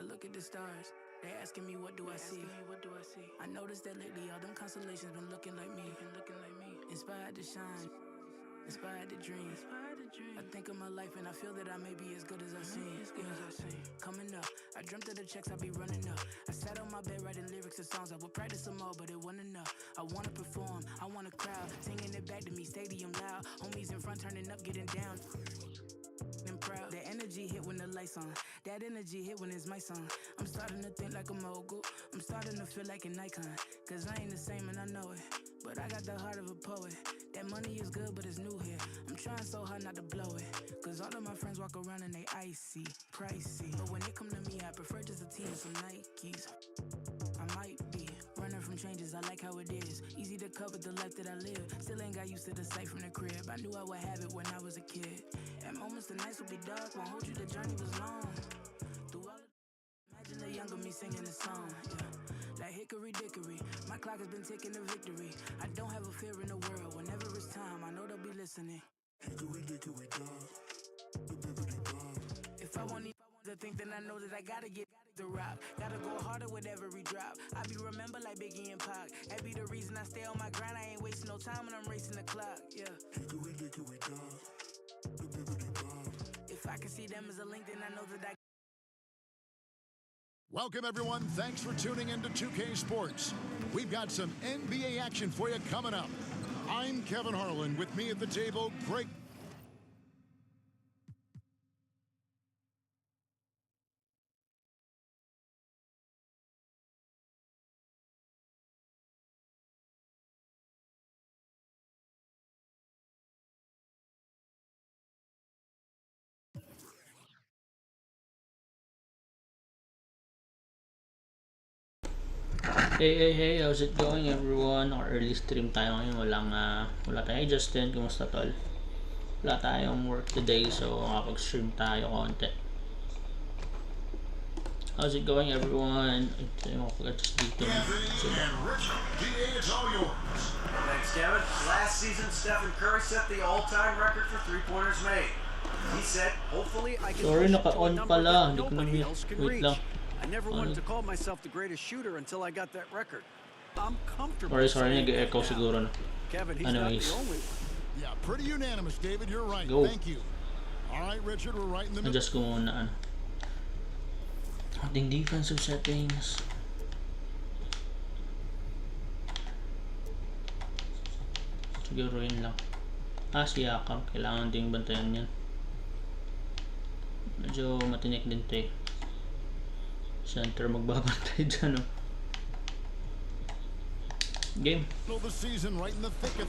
I look at the stars, they asking me what do I see. I noticed that lately all them constellations been looking like me. Inspired to shine, inspired to dream. I think of my life and I feel that I may be as good as I seem. Coming up, I dreamt of the checks I be running up. I sat on my bed writing lyrics and songs. I would practice them all, but it wasn't enough. I wanna perform, I want a crowd singing it back to me, stadium loud. Homies in front turning up, getting down. And proud. That energy hit when the lights on. That energy hit when it's my song. I'm starting to think like a mogul. I'm starting to feel like an icon. Cause I ain't the same and I know it, but I got the heart of a poet. That money is good, but it's new here. I'm trying so hard not to blow it. Cause all of my friends walk around and they icy, pricey. But when it come to me, I prefer just a tee and some Nikes. I might be running from changes, I like how it is. Easy to cover the life that I live. Still ain't got used to the sight from the crib. I knew I would have it when I was a kid. At moments the nights would be dark, won't hold you, the journey was long. Through all of imagine the younger me singing the song, yeah. Like hickory dickory, my clock has been ticking to victory. I don't have a fear in the world, whenever it's time, I know they'll be listening. Hickory dickory dog, if I want to think, then I know that I gotta get the rock. Gotta go harder with every drop. I be remembered like Biggie and Pac. That be the reason I stay on my grind. I ain't wasting no time when I'm racing the clock. Yeah. Hickory dickory dog. If I can see them as a link, then I know that I. Welcome everyone. Thanks for tuning into 2K Sports. We've got some NBA action for you coming up. I'm Kevin Harlan. With me at the table, Greg. Hey, how's it going everyone? Early stream tayo ngayon, wala tayo. Justin, kumusta tol? Wala tayong work today, so makapag-stream tayo konti. How's it going everyone? Ito yung makapag-adjust dito. Thanks Kevin. Last season, Stephen Curry set the all-time record for three-pointers made. He said, hopefully I can Sorry, push naka-on pala. Hindi ko nobody else could wait reach. lang. I never wanted to call myself the greatest shooter until I got that record. I'm comfortable. Sorry, nag-echo siguro na. Kevin, he's Anyways. not the only. Yeah, pretty unanimous, David. You're right. Go. Thank you. All right, Richard, we're right in the middle. Adjust ko muna ating defensive settings. Siguro yun lang. Si Yakam. Kailangan ding bantayan yan. Medyo matinik din ito eh. Center magbabantay dyan, game.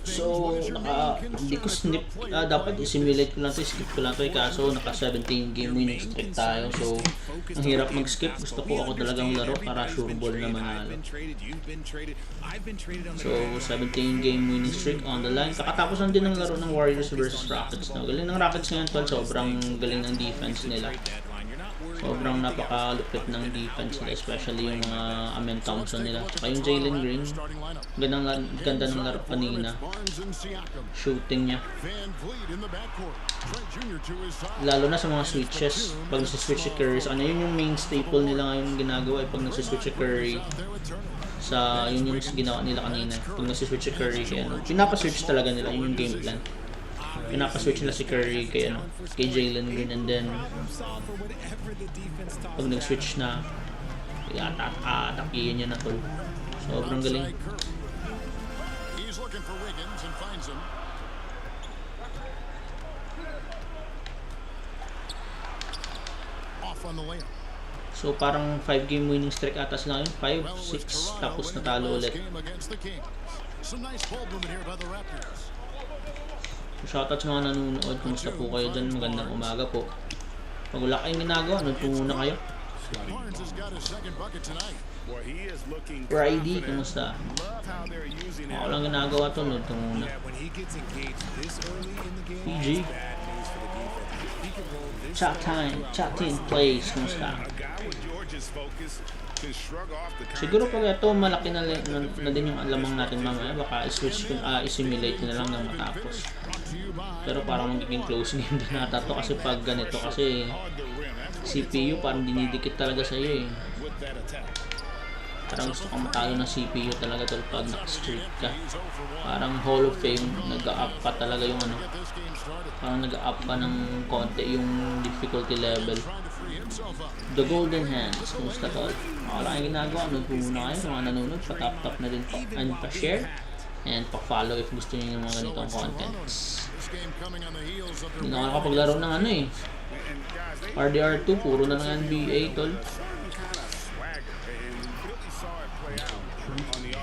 So, hindi ko snip, dapat i-simulate ko lang ito, skip ko lang ito, kaso naka 17 game winning streak tayo, so ang hirap mag-skip. Gusto ko ako talagang laro para sure ball na manalo. So, 17 game winning streak on the line. Kakatapos lang din ng laro ng Warriors versus Rockets. Galing ng Rockets ngayon, sobrang galing ng defense nila. Sobrang napakalupit ng defense nila, especially yung mga Amen Thompson nila. Saka yung Jalen Green, ganda ng laro kanina. Shooting niya. Lalo na sa mga switches. Pag nagsiswitch si Curry, sa kanya yun yung main staple nila ngayon ginagawa. Pag nagsiswitch si Curry, yun yung ginawa nila kanina. Pag nagsiswitch si Curry, pinapaswitch talaga nila, yun yung game plan. Pinapaswitch nila si Curry kay Jalen Green, and then pag nag-switch na, atakihin niya na tol. Sobrang galing. So parang 5 game winning streak ata sila ngayon, 5, 6, tapos natalo ulit. Shoutout sa mga nanonood, kumusta po kayo dyan? Magandang umaga po. Pag wala kayong ginagawa, nandito muna kayo. Friday, kumusta? Ako lang ginagawa to, nandito muna. PG. Chat time, chat in place, kumusta? Siguro pag ito malaki na din yung alamang natin mamaya, baka i-simulate na lang na matapos. Pero parang magiging close game din nata to, kasi pag ganito kasi CPU parang dinidikit talaga sa'yo eh. Parang gusto kang matalo ng CPU talaga tol pag naka-streak ka. Parang Hall of Fame, nag-up pa talaga yung ano. Parang nag-up pa ng konti yung difficulty level. The Golden Hands, kumusta tol? Wala kayong ginagawa, nood po muna kayo, mga nanonood, pa-tap-tap na din po, and pa-share, and pa-follow if gusto niyo yung mga ganitong contents. Hindi na ako nakapaglaro ng ano eh. RDR2, puro na ng NBA tol.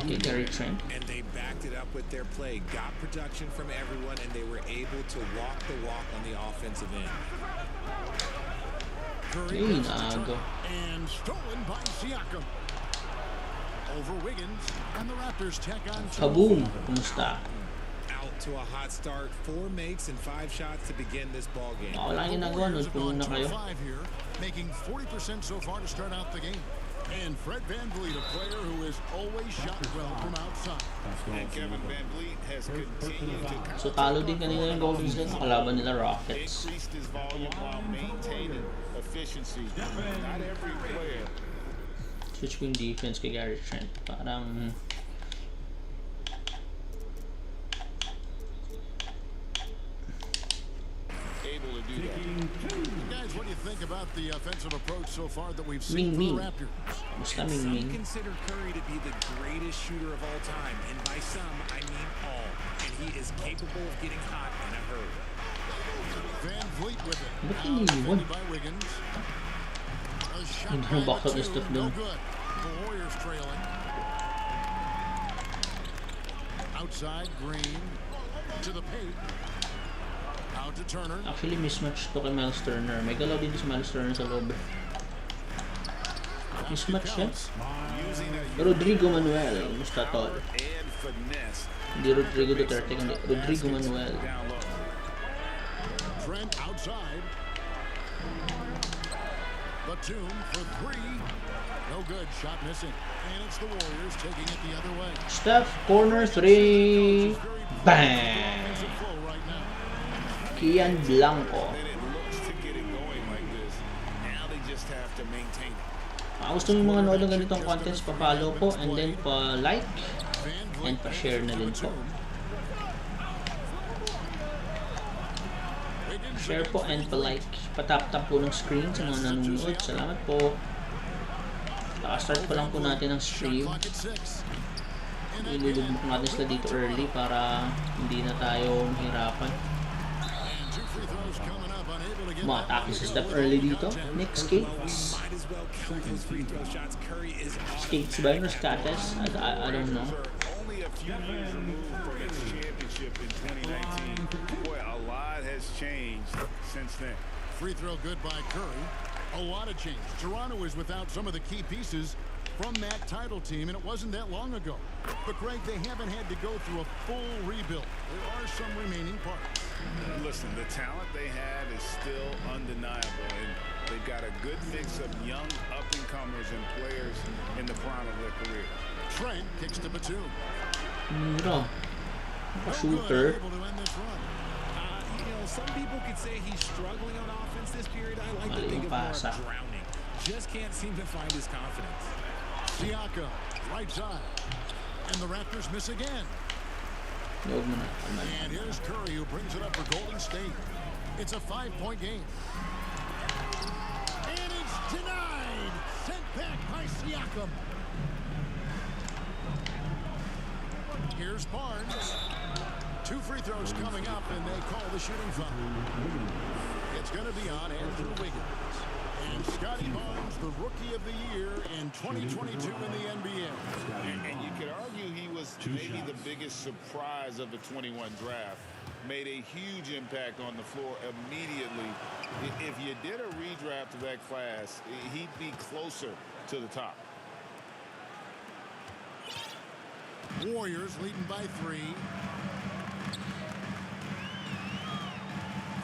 Okay, Gary Trent. And they backed it up with their play, got production from everyone, and they were able to walk the walk on the offensive end. Hey, naago. And stolen by Siakam. Over Wiggins, and the Raptors tack on Kaboom! Kumusta? Out to a hot start, 4 makes and 5 shots to begin this ball game. Wala kayong ginagawa, nood po muna kayo. Here, making 40% so far to start out the game. And Fred VanVleet, a player who has always shot well from outside. And Kevin VanVleet has continued to So talo din kanina yung Golden State, nakalaban nila Rockets. increase his volume while maintaining efficiency. Not every player Switch ko yung defense kay Gary Trent. Parang able to do that. Guys, what do you think about the offensive approach so far that we've seen Ming from the Ming. Raptors? Kumusta Ming Some Ming? consider Curry to be the greatest shooter of all time, and by some, I mean all. And he is capable of getting hot in a hurry. VanVleet with it. Ba't Now iniwan? defended by Wiggins. A shot Hindi by mo box out the yung stuff two, dun. no good. The Warriors trailing. Outside, Green to the paint. Out to Turner. Actually, mismatch to kay Miles Turner. May galaw din si Miles Turner sa loob. Mismatch yan. Rodrigo Manuel. Kumusta tol? And finesse Hindi Rodrigo Duterte, kundi Rodrigo Manuel. down low. Trent outside. Batum for three. No good. Shot missing. And it's the Warriors taking it the other way. Steph, corner 3. Bang! Flow right now. Kian Blanco. And it looks to get it going like this. Now they just have to maintain it. Gusto nyo mga nood ng ganitong contents, pa-follow po and then pa-like and pa-share na din po. Share po and pa-like. Pa-tap-tap po ng screen sa mga nanonood. Salamat po. Start pa lang po natin ang stream. Clock at 6. Ilulubok natin sila dito early para hindi na tayo mahirapan. And two free throws coming up. Unable to get Umatake si Steph early dito. Nick Skates. Might as well count those free throw shots. Curry is on. Skates ba yun or Skates? I don't know. Only a few years removed from its championship in 2019. Boy, a lot has changed since then. Free throw good by Curry. A lot of change. Toronto is without some of the key pieces from that title team, and it wasn't that long ago. But Greg, they haven't had to go through a full rebuild. There are some remaining parts. Listen, the talent they have is still undeniable, and they've got a good mix of young up-and-comers and players in the prime of their career. Trent kicks to Batum. Mura. No good, Shooter. able to end this run. Some people could say he's struggling on offense this period. I like to Mali think yung of more pasa. of drowning. Just can't seem to find his confidence. Siakam, right side. And the Raptors miss again. Huwag mo na. And here's Curry who brings it up for Golden State. It's a 5-point game. And it's denied. Sent back by Siakam. Here's Barnes. Two free throws coming up, and they call the shooting foul. It's going to be on Andrew Wiggins. And Scotty Barnes, the Rookie of the Year in 2022 in the NBA. And you could argue he was maybe the biggest surprise of the 21 draft. Made a huge impact on the floor immediately. If you did a redraft of that class, he'd be closer to the top. Warriors leading by 3.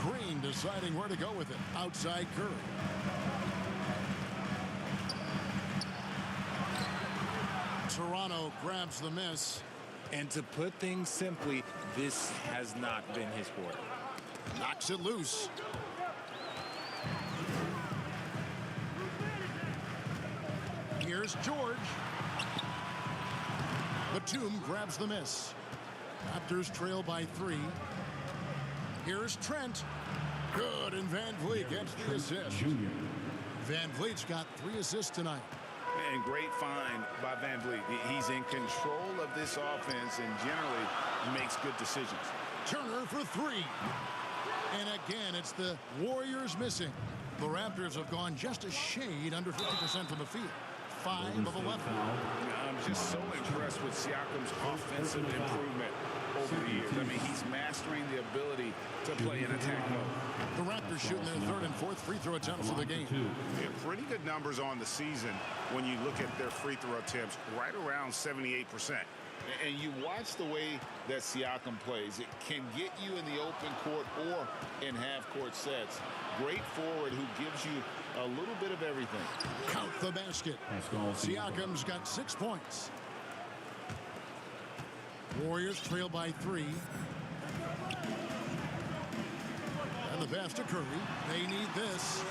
Green deciding where to go with it. Outside Curry. Toronto grabs the miss. And to put things simply, this has not been his sport. Knocks it loose. Here's George. Batum grabs the miss. Raptors trail by 3. Here's Trent. Good, and Van Vliet gets the assist. Van Vliet's got 3 assists tonight. And great find by Van Vliet. He's in control of this offense and generally makes good decisions. Turner for 3. And again, it's the Warriors missing. The Raptors have gone just a shade under 50% from the field. 5 of 11. I'm just so impressed with Siakam's offensive improvement over the years. I mean, he's mastering the ability to play in attack mode. The Raptors shooting their 3rd and 4th free throw attempts of the game. Yeah, pretty good numbers on the season when you look at their free throw attempts, right around 78%. And you watch the way that Siakam plays. It can get you in the open court or in half-court sets. Great forward who gives you a little bit of everything. Count the basket. Siakam's got 6 points. Warriors trail by 3. And the pass to Curry. They need this.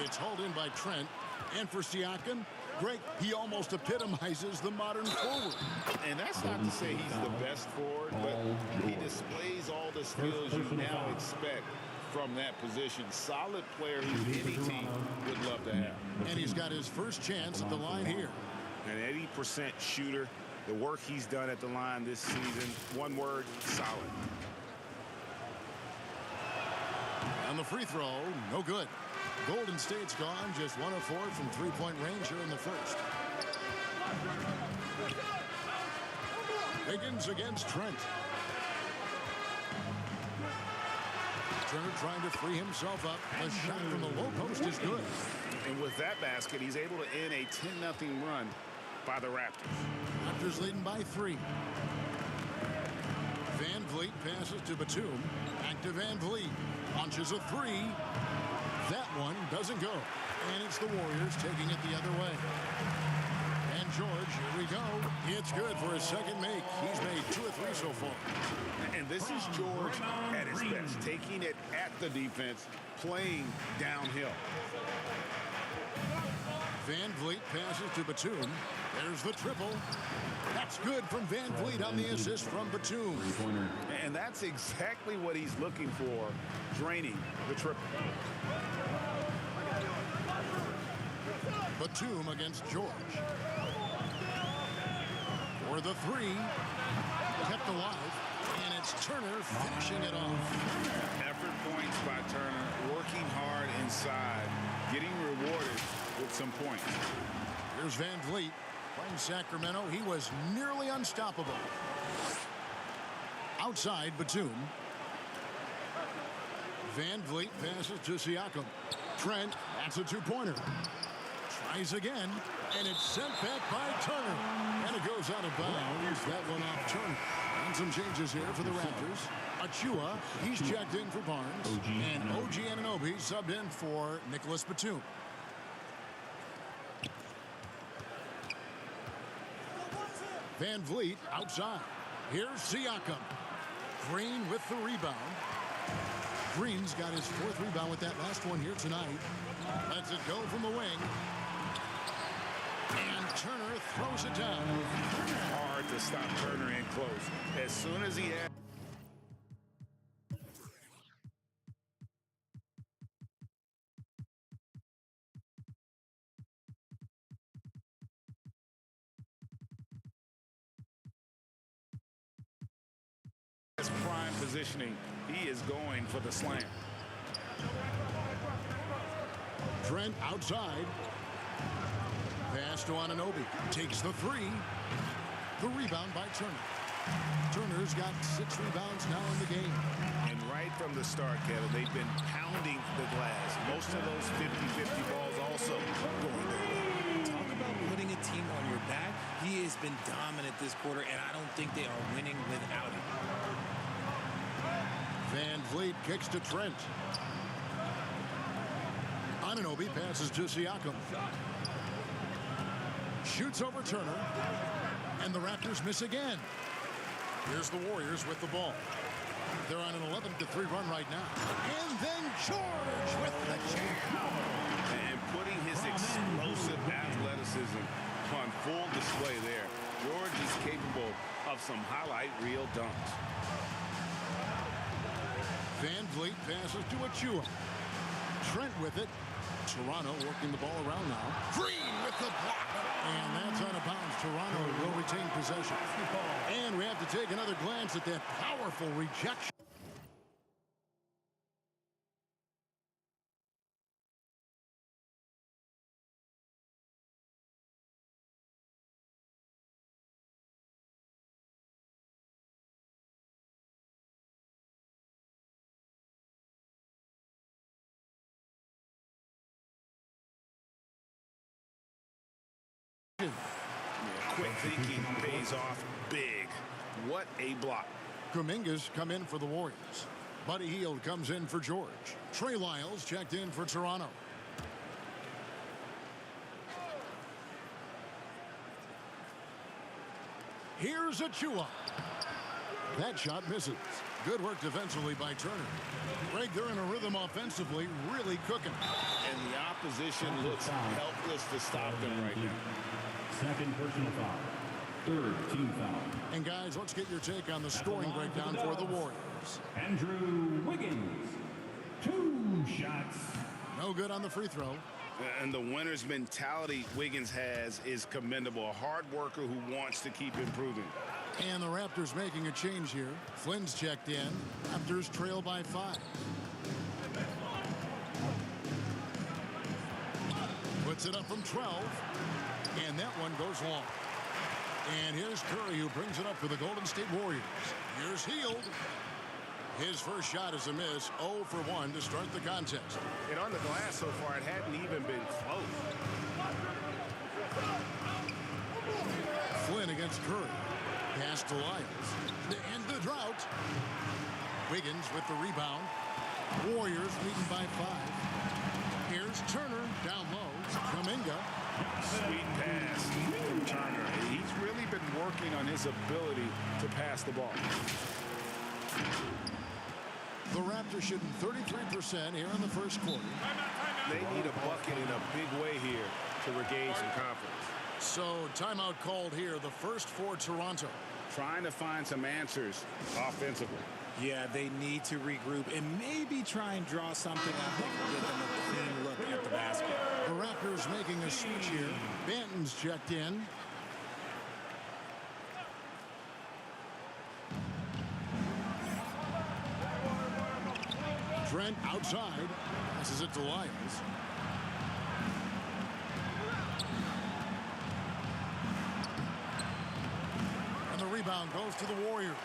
It's hauled in by Trent. And for Siakam, Greg, he almost epitomizes the modern forward. And that's not to say he's the best forward, but he displays all the skills you now expect from that position. Solid player who any team would love to have. And he's got his first chance at the line here. An 80% shooter. The work he's done at the line this season, one word, solid. On the free throw, no good. Golden State's gone just 1 of 4 from 3-point range here in the first. Higgins against Trent. Turner trying to free himself up. The shot from the low post is good. And with that basket, he's able to end a 10-0 run by the Raptors. Raptors leading by 3. Van Vliet passes to Batum. Back to Van Vliet. Launches a 3. That one doesn't go. And it's the Warriors taking it the other way. And George, here we go. It's good for his second make. He's made 2 or 3 so far. And this is George at his best, taking it at the defense, playing downhill. Van Vliet passes to Batum. There's the triple. That's good from Van Vliet on the assist from Batum. And that's exactly what he's looking for, draining the triple. Batum against George. For the 3. Kept alive. And it's Turner finishing it off. Effort points by Turner, working hard inside, getting rewarded with some points. Here's Van Vliet. Playing Sacramento, he was nearly unstoppable. Outside, Batum. Van Vliet passes to Siakam. Trent, that's a 2-pointer. Tries again, and it's sent back by Turner. And it goes out of bounds. That one off Turner. And some changes here for the Raptors. Achua, he's checked in for Barnes. And OG Anunoby subbed in for Nicholas Batum. Van Vliet outside. Here's Siakam. Green with the rebound. Green's got his 4th rebound with that last one here tonight. Lets it go from the wing. And Turner throws it down. Hard to stop Turner in close. As soon as he had... prime positioning, he is going for the slam. Trent outside. Pass to Anunoby. Takes the 3. The rebound by Turner. Turner's got 6 rebounds now in the game. And right from the start, Kevin, they've been pounding the glass. Most of those 50-50 balls also going their way. Talk about putting a team on your back. He has been dominant this quarter, and I don't think they are winning without him. Van Vliet kicks to Trent. Anunoby passes to Siakam. Shoots over Turner. And the Raptors miss again. Here's the Warriors with the ball. They're on an 11-3 run right now. And then George with the jam. And putting his explosive athleticism on full display there. George is capable of some highlight reel dunks. Van Vliet passes to Achua. Trent with it. Toronto working the ball around now. Green with the block. And that's out of bounds. Toronto will retain possession. And we have to take another glance at that powerful rejection. Quick thinking pays off big. What a block. Kuminga's come in for the Warriors. Buddy Hield comes in for George. Trey Lyles checked in for Toronto. Here's Achua. That shot misses. Good work defensively by Turner. Greg, they're in a rhythm offensively, really cooking. And the opposition looks helpless to stop them right now. Second personal foul. Third team foul. And guys, let's get your take on the scoring breakdown for the Warriors. Andrew Wiggins. 2 shots. No good on the free throw. And the winner's mentality Wiggins has is commendable. A hard worker who wants to keep improving. And the Raptors making a change here. Flynn's checked in. Raptors trail by 5. Puts it up from 12. And that one goes long. And here's Curry, who brings it up for the Golden State Warriors. Here's Hield. His first shot is a miss. 0 for 1 to start the contest. And on the glass so far, it hadn't even been close. Flynn against Curry. Pass to Lyles. To end the drought. Wiggins with the rebound. Warriors leading by 5. Here's Turner down low. Kuminga. Sweet pass from Turner. He's really been working on his ability to pass the ball. The Raptors shooting 33% here in the first quarter. They need a bucket in a big way here to regain some confidence. So timeout called here, the first for Toronto. Trying to find some answers offensively. Yeah, they need to regroup and maybe try and draw something up that can get them a clean look at the basket. The Raptors making a switch here. Banton's checked in. Trent outside. Passes it to Lyles. And the rebound goes to the Warriors.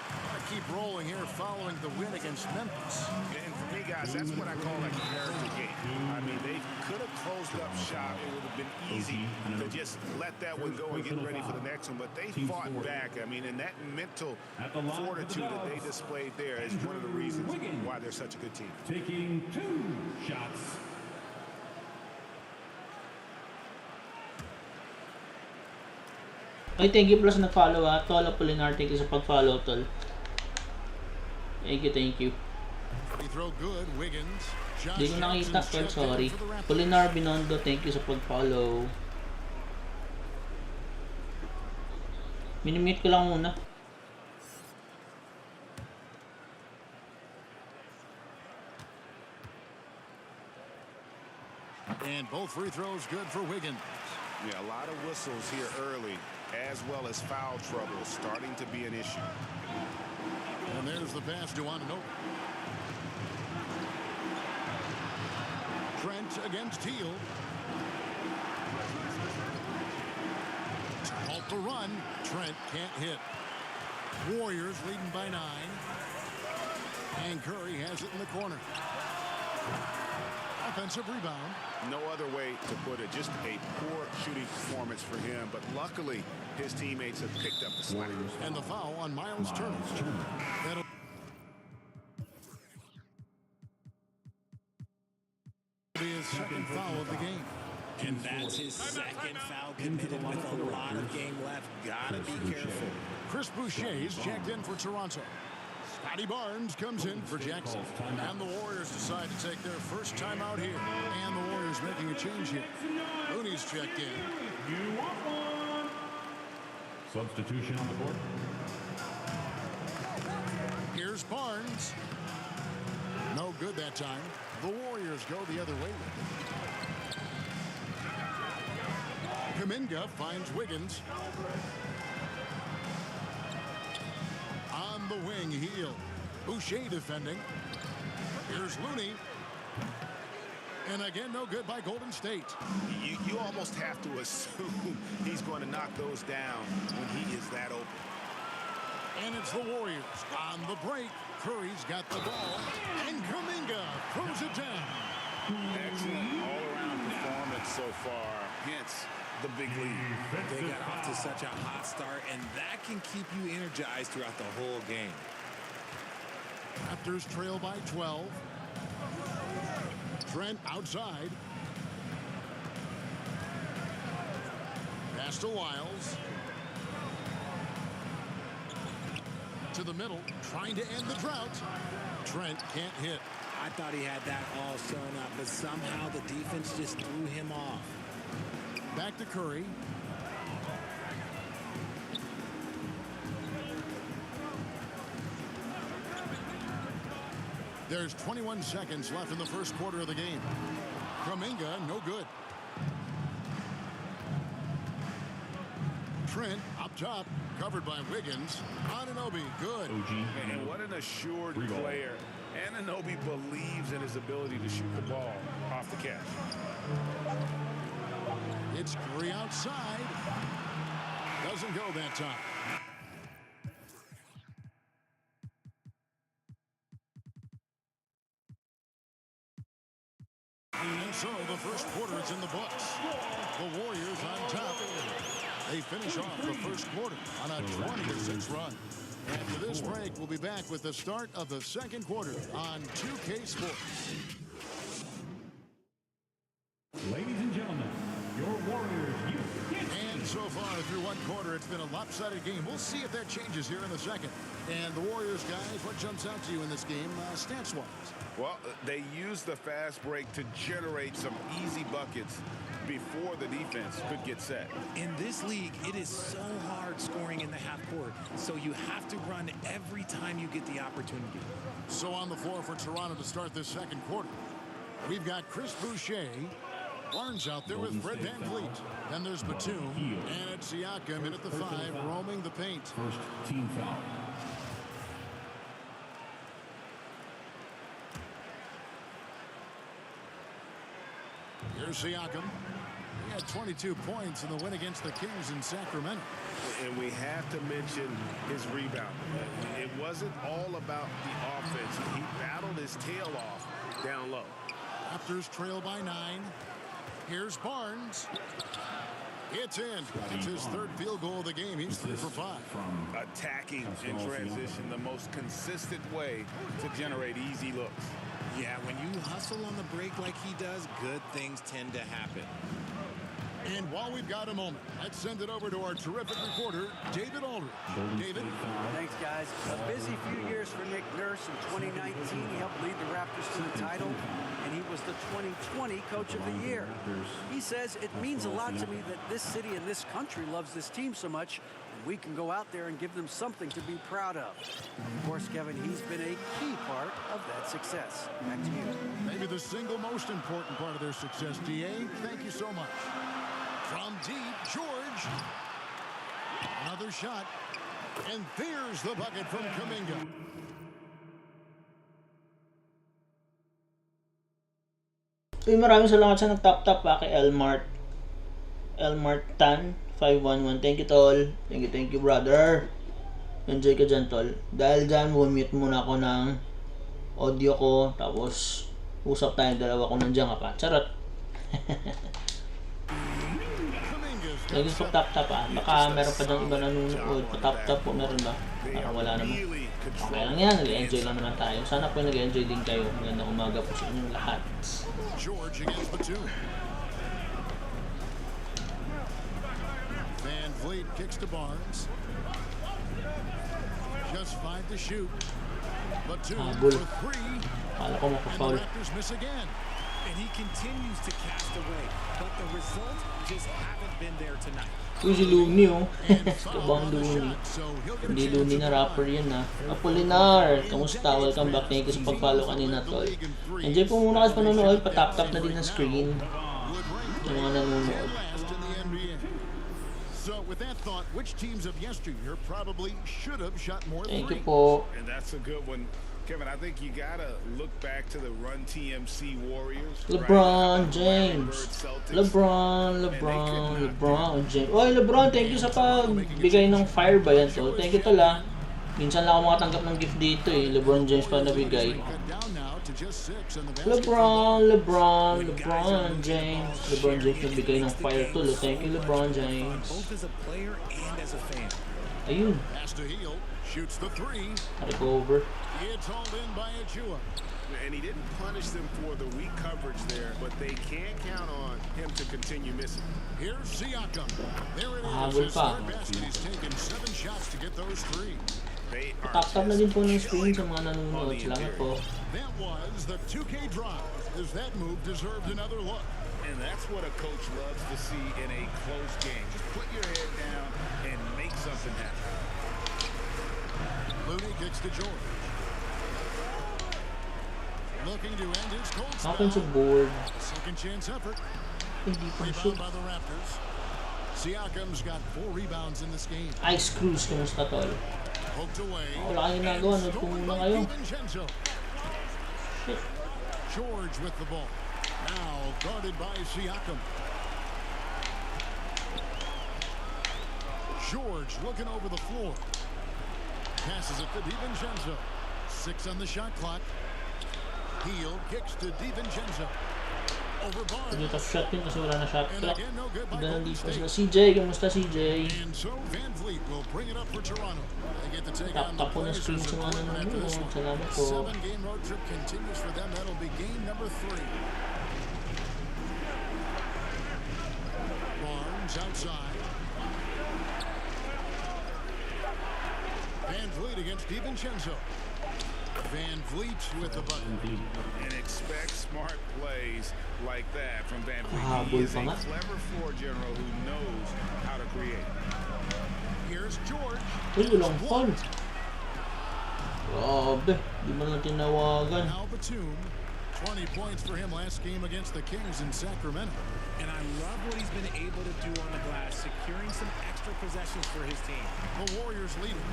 Gotta keep rolling here following the win against Memphis. And for me, guys, that's what I call a character game. I mean, they could have closed up shop. It would have been easy to just let that one go and get ready for the next one. But they fought back. I mean, and that mental fortitude that they displayed there is one of the reasons why they're such a good team. Taking 2 shots. Ay, thank you plus nag-follow ha. Tol Apolinar, thank you sa pag-follow, tol. Thank you. Throw good, Wiggins. Hindi ko nakita, tol, sorry. Apolinar Binondo, thank you sa pag-follow. Minimute ko lang muna. And both free throws good for Wiggins. Yeah, a lot of whistles here early, as well as foul trouble starting to be an issue. And there's the pass to Anunoby. Trent against Hield. Halt the run. Trent can't hit. Warriors leading by 9. And Curry has it in the corner. Offensive rebound. No other way to put it. Just a poor shooting performance for him. But luckily, his teammates have picked up the slack. And the foul on Miles Turner. That'll be his second foul of the game. And that's his second foul committed with a lot of game left. Gotta be careful. Chris Boucher is checked in for Toronto. Scotty Barnes comes in for Jackson. And the Warriors decide to take their first time out here. And the Warriors making a change here. Looney's checked in. You want one. Substitution on the court. Here's Barnes. No good that time. The Warriors go the other way. Kuminga finds Wiggins. On the wing, Heel. Boucher defending. Here's Looney. And again, no good by Golden State. You almost have to assume he's going to knock those down when he is that open. And it's the Warriors on the break. Curry's got the ball. And Kuminga throws it down. Excellent all-around performance so far. Hence the big lead. They got off to such a hot start, and that can keep you energized throughout the whole game. Raptors trail by 12. Trent outside. Pass to Wiles. To the middle, trying to end the drought. Trent can't hit. I thought he had that all sewn up, but somehow the defense just threw him off. Back to Curry. There's 21 seconds left in the first quarter of the game. Kuminga, no good. Trent up top, covered by Wiggins. Anunoby, good. And what an assured player. Anunoby believes in his ability to shoot the ball off the catch. It's Curry outside. Doesn't go that time. And so the first quarter is in the books. The Warriors on top. They finish off the first quarter on a 20-6 run. After this break, we'll be back with the start of the second quarter on 2K Sports. Ladies and gentlemen, your Warriors youth. And so far through one quarter, it's been a lopsided game. We'll see if that changes here in the second. And the Warriors, guys, what jumps out to you in this game, stats-wise? Well, they used the fast break to generate some easy buckets before the defense could get set. In this league, it is so hard scoring in the half court, so you have to run every time you get the opportunity. So on the floor for Toronto to start this second quarter, we've got Chris Boucher, Barnes out there with Fred VanVleet. Then there's Batum, and it's Siakam in at the 5, roaming the paint. First team foul. Here's Siakam. He had 22 points in the win against the Kings in Sacramento. And we have to mention his rebound. It wasn't all about the offense. He battled his tail off down low. Raptors trail by 9. Here's Barnes. It's in. It's his third field goal of the game. He's 3 for 5. Attacking in transition, the most consistent way to generate easy looks. Yeah, when you hustle on the break like he does, good things tend to happen. And while we've got a moment, let's send it over to our terrific reporter, David Aldridge. David? Thanks, guys. A busy few years for Nick Nurse. In 2019, he helped lead the Raptors to the title, and he was the 2020 Coach of the Year. He says, it means a lot to me that this city and this country loves this team so much, and we can go out there and give them something to be proud of. Of course, Kevin, he's been a key part of that success. Back to you. Maybe the single most important part of their success, D.A. Thank you so much. From deep, George. Another shot. And there's the bucket from Kuminga. So maraming salamat sa nag-tap-tap kay Elmart Tan 511. Thank you, tol. Thank you, brother. Enjoy ka dyan, tol. Dahil dyan, mute muna ako ng audio ko. Tapos, usap tayo dalawa kung nandiyan ka pa. Charot. Lagi sa tap-tap Baka meron pa dyan iba nanonood. Pa-tap-tap po meron ba? Parang wala naman. Okay lang yan. Nag-enjoy lang naman tayo. Sana po nag-enjoy din kayo. Magandang umaga po sa inyong lahat. George against Batum. VanVleet kicks to Barnes. Just 5 to shoot. The two Habol. for three. Kala ko And the makafoul. Raptors miss again. And he continues to cast away, but the results just haven't been there tonight. Uy, si Looney oh. And Kabang foul on the Looney. shot, so he'll get a Hindi chance Looney at na the rapper line. yun ah. Apolinar, kamusta? Welcome back. Thank you sa pag-follow kanina tol. Enjoy po muna kasi panonood. Patap-tap na din ang screen. Yung mga nanonood. Last in the NBA. So with that thought, which teams of yesteryear probably should have shot more Thank you threes? po. And that's a good one. Kevin, I think you gotta look back to the Run TMC Warriors. LeBron James. LeBron James. Oy, LeBron, thank you sa pagbigay ng fire ba yan to? Thank you tol ah. Minsan lang ako makatanggap ng gift dito eh. LeBron James pa nabigay. Cut down now to just 6 on the basket. LeBron James nagbigay ng fire tol. Thank you LeBron James. Both as a player and as a fan. Ayun, Pass to Heel, shoots the three. recover. It's hauled in by Achua. And he didn't punish them for the weak coverage there, but they can't count on him to continue missing. Here's Siakam. There it is. Habol His pa. third basket. He's taken 7 shots to get those 3. They are Tap-tap na din po ng screen sa mga nanonood. Salamat po. That was the 2K drive. As that move deserved another look. And that's what a coach loves to see in a close game. Just put your head down and make something happen. Looney kicks to George. Looking to end his cold spell. Offensive board. Second chance effort. Hindi pa Rebound shoot. by the Raptors. Siakam's got 4 rebounds in this game. Ice Cruise, kamusta tol? Poked away. Wala kayong ginagawa, And nagpunta stolen by kayo. DiVincenzo. Shit. George with the ball. Now guarded by Siakam. George looking over the floor. Passes it to DiVincenzo. 6 on the shot clock. Heel kicks to DiVincenzo. Over Hindi Barnes. top shot yun kasi wala na shot And clock. again, no good by Ganda Golden dito State. sila. CJ, kamusta CJ? And so Van Vliet will bring it up for Toronto. They get to take on the Tap-tap po na Blazers screen sa mga after this nanonood. one. Salamat po. 7-game road trip continues for them. That'll be game number 3. Barnes outside. Van Vliet against DiVincenzo. Van Vliet with the button. And expect smart plays like that from Van Vliet. Habol He is pa a nga. clever floor general who knows how to create. Here's George. Uy, walang foul. Grabe, di mo lang tinawagan. Now Batum. 20 points for him last game against the Kings in Sacramento. And I love what he's been able to do on the glass, securing some extra possessions for his team. The Warriors leading.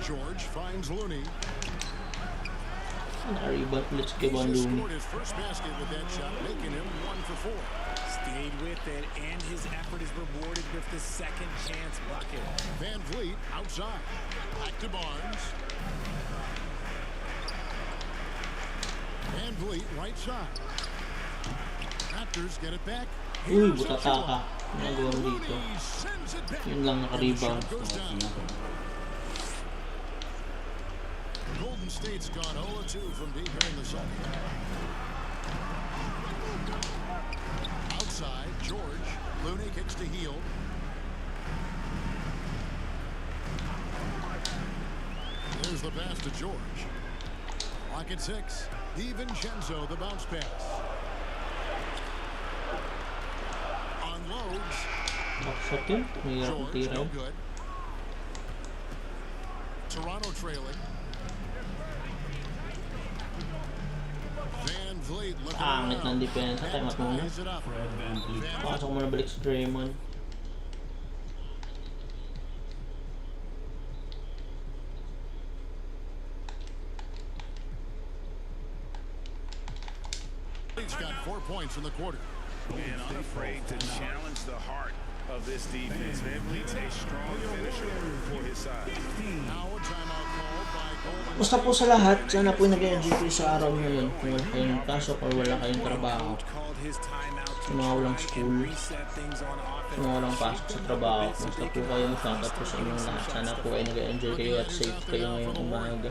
George finds Looney. Nariban ulit si He Kevin just Looney. scored his first basket with that shot, making him 1 for 4. Stayed with it, and his effort is rewarded with the second chance bucket. Van Vliet outside. Back to Barnes. Van Vliet right side. Raptors get it back. Uy, Here's butata Achua. ka. Nagawa mo Looney dito. sends it back. Yun lang naka-rebound. Shot goes down. Golden State's gone 0-2 from deep here in the second. Outside, George. Looney kicks to Heel. There's the pass to George. Lock at 6. DiVincenzo, the bounce pass. Unloads. Backshot yun. Mahirap ang George, tira no yun. good. Toronto trailing. Van Vliet looking Angit ng around. depensa. Time out muna. Ties it up. Fred Van Vliet. Pasok mo na balik si Draymond. He's got 4 points in the quarter. And unafraid to challenge the heart of this defense. Van Vliet's a strong finisher for his side. Now a timeout called by Golden Basta po sa lahat, sana po nag-enjoy kayo sa araw ngayon. Kung wala kayong pasok or wala kayong trabaho. Called his timeout to Sa mga walang try school. and reset things on offense. Sa mga walang pasok sa trabaho. Basta po kayo, shoutout po sa inyong lahat. Sana po ay nag-enjoy kayo at safe kayo ngayong umaga.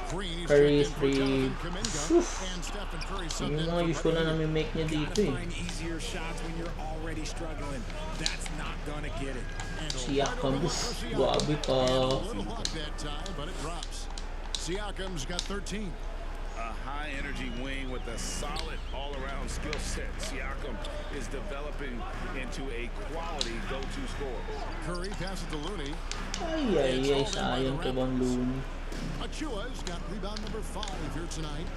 Green, he's Curry checked in for 3. Jonathan Kuminga, and Stephen Curry subbed Yung in mga for usual na nami-make niya You dito gotta eh. find easier shots when you're already struggling. That's not gonna get it. Siakam, grabe pa. A little luck that time, but it drops. Siakam's got 13. A high-energy wing with a solid all-around skill set. Siakam is developing into a quality go-to scorer. Curry passes to Looney. Ay, sayang kay Von Looney. Achua's got rebound number 5 here tonight.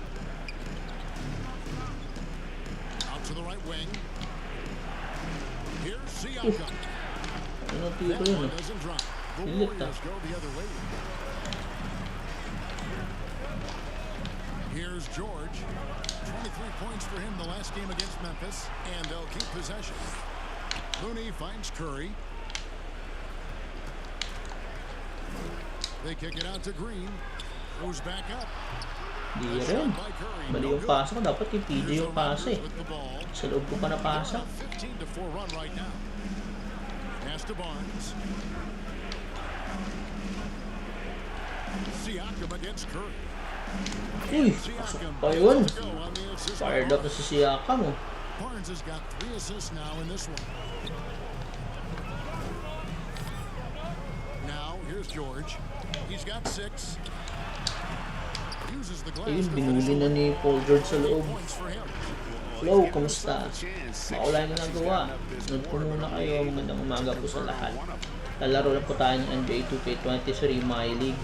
Out to the right wing. Here's Siakam. Ano tiro That yun one eh? doesn't drop. The Pilit, Warriors go the other way. Here's George. 23 points for him the last game against Memphis, and they'll keep possession. Looney finds Curry. They kick it out to Green. Goes back up. Di rin. Mali yung pasa ko. Dapat kay PJ yung pasa eh. With the ball. Sa loob ko pa na pasa. 15-4 run right now. Pass to Barnes. Siakam against Curry. Uy, pasok pa yun. Fired up na si Siakam oh. Barnes has got 3 assists now in this one. Now here's George. He's got 6. Uses the glass. Ayun, binuli na ni Paul George sa loob. Points for him. Hello, kamusta? Ako lang yung nagawa. Sunod po muna kayo. Magandang umaga po sa lahat. Lalaro na po tayo ng NBA 2K23 My League.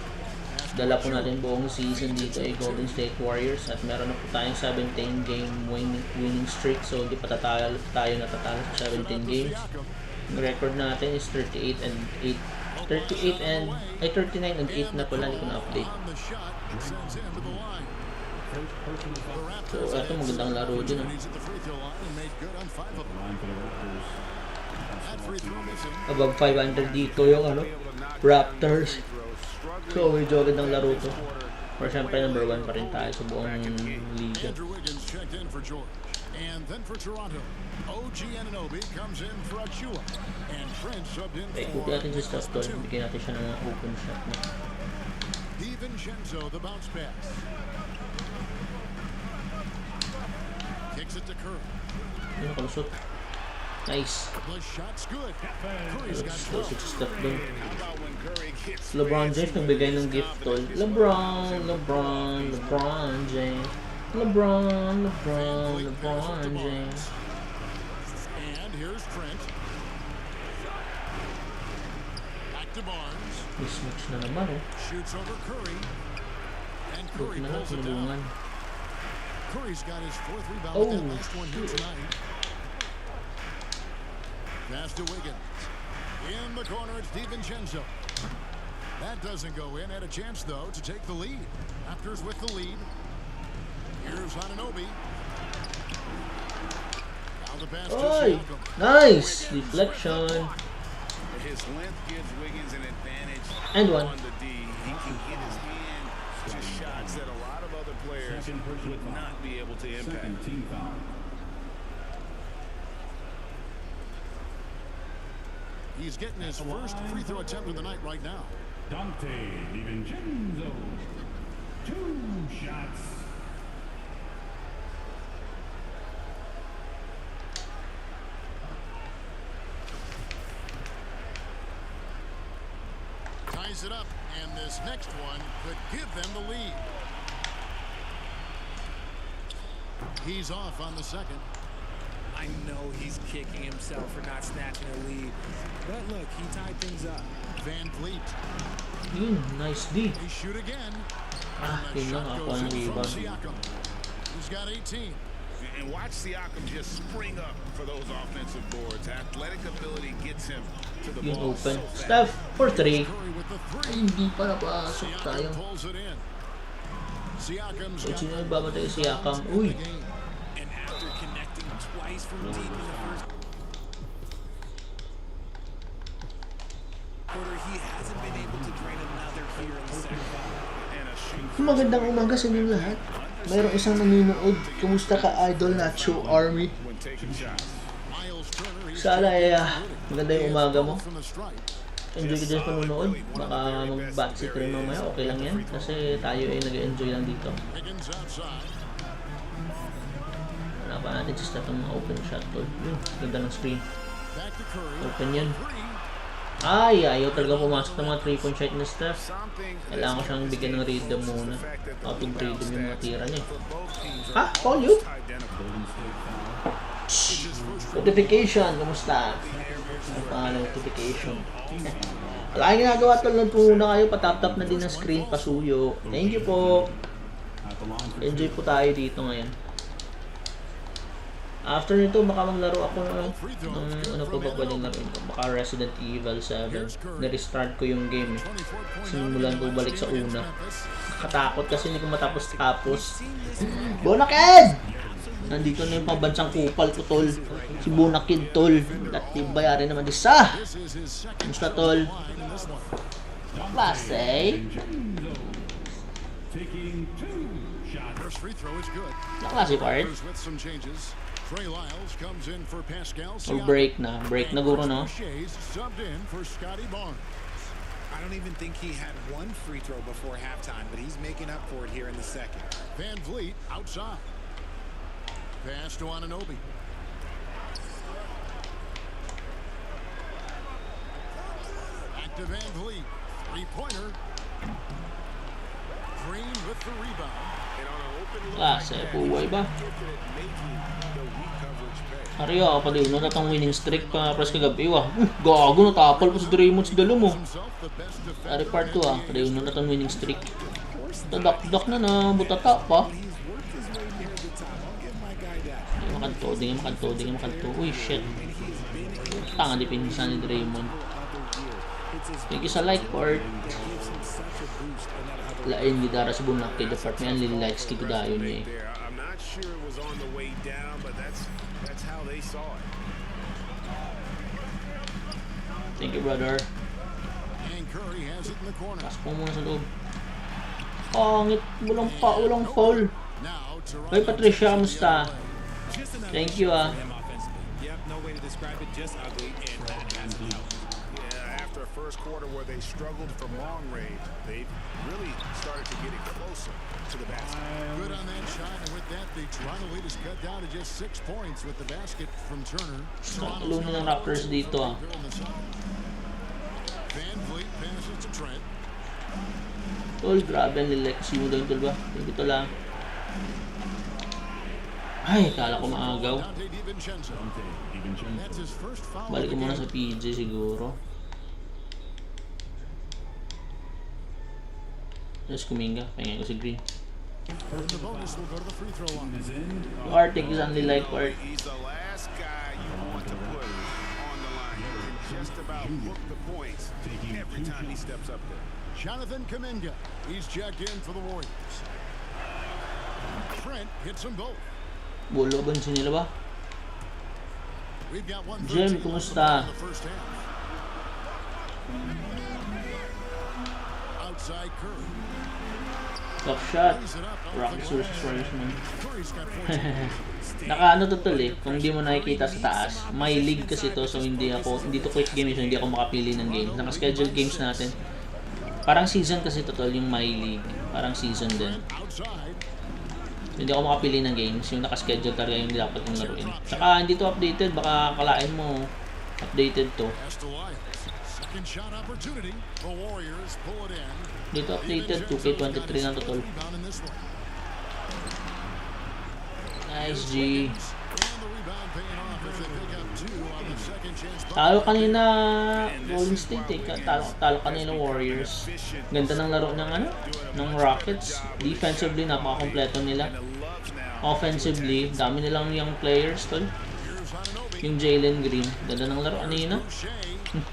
Dala po natin buong season dito ay Golden State Warriors at meron na po tayong 17 game winning streak, so hindi pa tayo natatalo sa 17 games. Ang record natin is 39 and 8 na pala, hindi ko na-update. So ito, magandang laro din oh. Above 500 dito yung ano, Raptors. So medyo agad ng laro to. Pero syempre number 1 pa rin tayo sa buong liga. And then for Toronto, OG Anunoby comes in for Achua, and Trent subbed in Okay, for kupi natin si Stockton. Bigyan natin siya ng mga open shot na. DiVincenzo, the bounce pass. Kicks it to Curry. Ano, kalusot. Nice. The shot's good. Curry's got 12. Si Stockton. LeBron James nagbigay ng gift tol. LeBron James. LeBron James. And here's Trent. Back to Barnes. Mismatch na naman oh. Shoots over Curry. And Huwag Curry na lang pulls it tinulungan. down. Curry's got his 4th rebound Oh, with that last one here tonight. Pass to Wiggins. In the corner, it's DiVincenzo. That doesn't go in. Had a chance, though, to take the lead. Raptors with the lead. Here's Anunoby. Now the pass to Oy! Siakam. Nice! Deflection. His length gives Wiggins an advantage And one. on the D. He can get his hand to shots that a lot of other players would not be able to impact. Second team foul. He's getting his first free throw attempt of the night right now. Dante DiVincenzo. 2 shots. Ties it up, and this next one could give them the lead. He's off on the second. I know he's kicking himself for not snatching a lead. But look, he tied things up. Van Vliet. Nice D. They shoot again. Ah, And the yun lang shot ako goes ang in from rebound. Siakam. He's got 18. And watch Siakam just spring up for those offensive boards. Athletic ability gets him to the Yung ball open. so fast. Steph for 3. Curry with the Ay, 3. hindi pa napasok tayo. Siakam pulls it in. Siakam's So, got sino the nagbabatay si Siakam? in Uy! the game. And after connecting twice from deep in the first quarter, he hasn't been able to drain another here in the second. Magandang umaga sa inyo lahat. Mayroong isang nanonood. Kumusta ka, Idol Nacho Army? Miles Turner, he's Sana ay maganda yung umaga mo. from the stripe. enjoy ka dyan sa panunood. Baka mag-backseat rin mamaya, okay lang yan. Kasi tayo ay nag-enjoy lang dito. Higgins outside. Wala pa natin sa itong open shot tol. Yun, ganda ng screen. Back to Curry. Open yun. Ay, ayaw talaga pumasok ng mga 3-point shot na Steph. Kailangan ko siyang bigyan ng rhythm muna. Out of rhythm yung mga tira niya. Ha? Call you? Notification, kamusta? Ang pangalan notification. Wala kang ginagawa tol, nagpo muna kayo, patap-tap na din ang screen, pasuyo. Thank you po. Enjoy po tayo dito ngayon. After nito, baka maglaro ako ng ano pa ba pwedeng laruin ko? Baka Resident Evil 7. Na-restart ko yung game eh. Simulan ko balik sa una. Katakot kasi hindi ko matapos-tapos. Bonakid! Nandito na yung pambansang kupal ko tol. Si Bonakid tol. Dati bayarin naman isa. Kamusta tol? Klase. First free throw is good. Naklase part. With some changes. Trey Lyles comes in for Pascal. Or break na. Break na guro no? Shays subbed in for Scotty Barnes. I don't even think he had one free throw before halftime, but he's making up for it here in the second. Van Vliet outside. Pass to Anunoby. Back to Van Vliet. Three-pointer. Green with the rebound. Klase. Buhay ba? Ariyo ako pa din. Nung natang winning streak pa pres kagabi. Wah, gago natapal po si Draymond sa dalo mo. Ari part 2 ah. Pwede nung natang winning streak. Tadak-dak na na. Butata pa. Di makanto. Di makanto. Uy shit. Tanga di pinsan ni Draymond. Thank you sa like part. Lain gidara sa bunak kay Depart. May anli likes kito dayon niya eh. I'm not sure it was on the way down, but that's how they saw it. Thank you brother. And Curry has it in the corner. Pas po muna sa loob. Angit. Walang foul. Now Hoy Patricia, kamusta? Thank you ah. Yep, no way to describe it, just ugly, and that hasn't helped. Yeah, after a first quarter where they struggled from long range, they really started to get it closer to the basket. good on that shot, and with that, the Toronto lead is cut down to just 6 points with the basket from Turner. Ulo ng Raptors dito ah. Van Vliet passes to Trent. Tol, grabe ang lilex mo daw tol ba? Dito lang. Ay, kala ko maagaw. Dante DiVincenzo. That's his first foul. Balik ko muna sa PJ siguro. Just kuminga. Pahinga ko si Green. And the bonus will go to the free throw line. Arctic is only like part. He's the last guy you want to put on the line. He can just about book the points every time he steps up there. Jonathan Kuminga. He's checked in for the Warriors. Trent hits them both. Bulo ba nila ba? We've got one. Jem, kumusta? Outside Curry. Top shot. Rockets versus Warriors man. Naka ano to tol eh. Kung hindi mo nakikita sa taas, may league kasi to, so hindi to quick game, so hindi ako makapili ng game. Naka-schedule games natin. Parang season kasi to tol, yung my league. Parang season din. Hindi ako makapili ng games, yung naka-schedule talaga yung dapat kong laruin. Tsaka hindi to updated, baka kalain mo updated to. Dito updated, 2K23 na to tol. Nice G. Talo kanina Golden State eh. Talo kanina Warriors. Ganda ng laro ng ng Rockets. Defensively napaka-kompleto nila. Offensively, dami nilang young players tol. Yung Jalen Green, ganda ng laro kanina.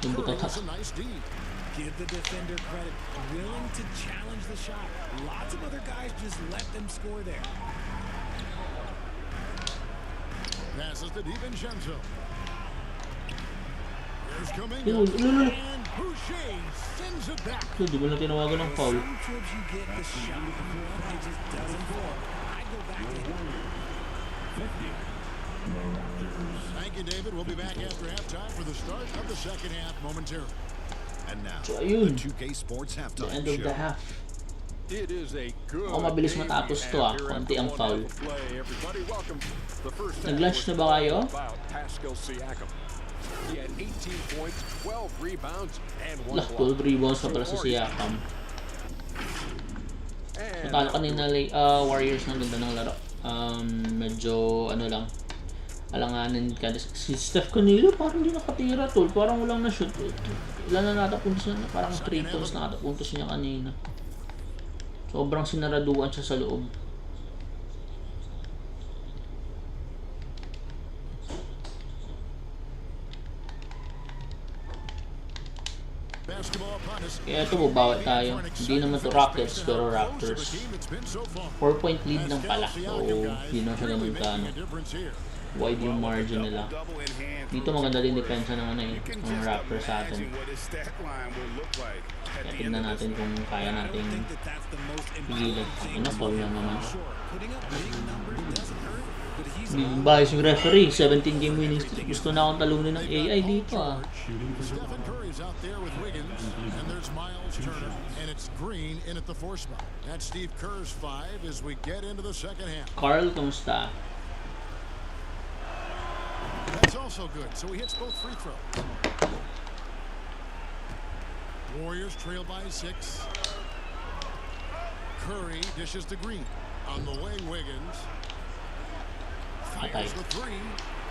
Yung butata. Give the defender credit, willing to challenge the shot. Lots of other guys just let them score there. Passes to DiVincenzo. Here's Kuminga. And Boucher sends it back. Di mo na tinawagan ng foul. Sometimes you get the shot, it just doesn't fall. I go back to him. Thank you, David. We'll be back after halftime for the start of the second half momentarily. And now, So, the ayun. 2K Sports The halftime end of show. the half. It is a good mabilis game matapos to, we have here konti after ang one foul. half of play. Everybody, welcome. The first half Nag-lunch was na ba kayo? all about Pascal Siakam. He had 18 points, 12 rebounds, and 1 Lah, 12 rebounds pa pala sa Siakam. Natalo kanina Warriors ng ganda ng laro. Medyo ano lang, alanganin ka. Si Steph Canelo parang hindi nakatira, tol. Parang walang na-shoot. Ilan na natapuntos niya? Parang 3 points na natapuntos niya kanina. Sobrang sinaraduan siya sa loob. Kaya ito bubawi tayo. Hindi naman to Rockets pero Raptors. 4-point lead lang pala. So hindi na siya ganun ka ano. Wide yung margin nila. Dito maganda din depensa ng ano eh, ng Raptors sa atin. Kaya tignan natin kung kaya nating pigilan. Ano, foul lang naman. Bibayos yung referee, 17 game winning streak. Gusto na akong talunin ng AI dito ah. Stephen Curry's out there with Wiggins, and there's Miles Turner, and it's Green in at the 4 spot. That's Steve Kerr's 5 as we get into the second half. Carl, kamusta? That's also good, so he hits both free throws. Warriors trail by 6. Curry dishes to Green. On the wing, Wiggins. Patay. Fires the 3.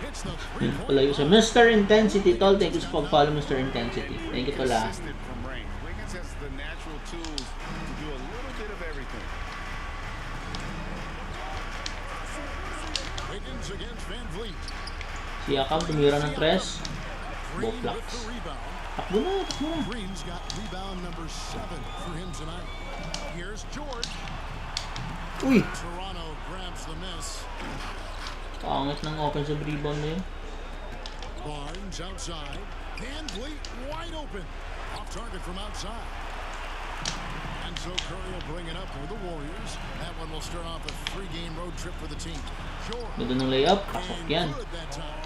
Hits the Palayo siya. Mr. Intensity, tol. Thank you sa pag-follow, Mr. Intensity. Thank you, tol ah. Wiggins has the natural tools to do a little bit of everything. Wiggins against Van Vliet. Siakam tumira ng 3. Boflax. Takbo na, takbo na. Green's got rebound number 7 for him tonight. Here's George. Uy! Toronto grabs the miss. Pangit ng offensive rebound na yun. Barnes outside. Van Vliet wide open. Off target from outside. And so Curry will bring it up for the Warriors. That one will start off a 3-game road trip for the team. George. Ganda ng layup. Pasok yan. Good that time.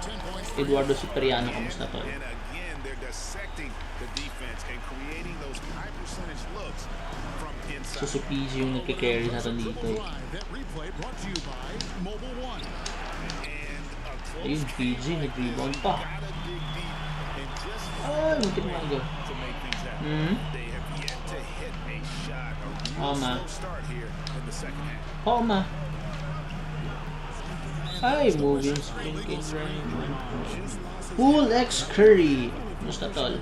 10 points for Eduardo Cipriano, kamusta tol? And again, they're dissecting the defense and creating those high percentage looks from inside. So si PG yung nagkikarry natin dito eh. That replay brought to you by Mobile One. Ayun, PG, nag-rebound pa. Gotta dig deep and just Ay, muntik na ito. to make things happen. Hmm? They have yet to hit a shot. A real Oh, man. slow start here in the second half. Oo ma. Ay, moving spring king range. Pool X Curry. Kamusta tol?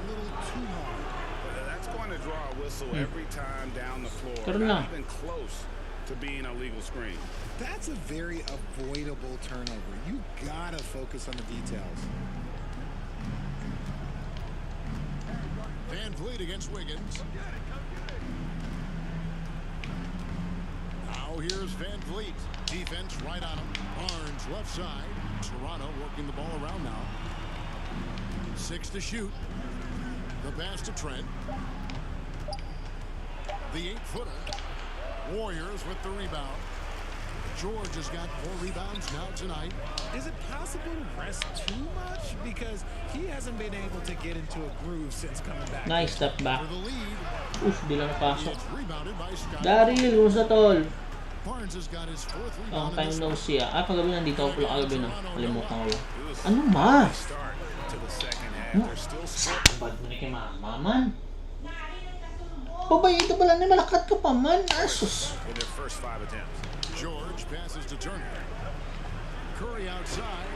That's going to draw a whistle every time down the floor. Karoon lang. Not even close to being a legal screen. That's a very avoidable turnover. You gotta focus on the details. Van Vliet against Wiggins. Now here's Van Vliet. Defense right on him. Barnes left side. Toronto working the ball around now. 6 to shoot. The pass to Trent. The 8-footer. Warriors with the rebound. George has got 4 rebounds now tonight. Is it possible to rest too much? Because he hasn't been able to get into a groove since coming back. Nice step back. For the lead. Uff, di lang napasok. It's rebounded by Scott. Daryl, kumusta tol? Barnes has got his 4th Oh, rebound. time no see ah. Ah, kagabi nandito ako pala kagabi no. Kalimutan ko. Ano ma? Start to the second half. No? They're still Bad mo na kay mama man. Babay, ito pala na malakat ka pa man. Asus. in their first 5 attempts. George passes to Turner. Curry outside.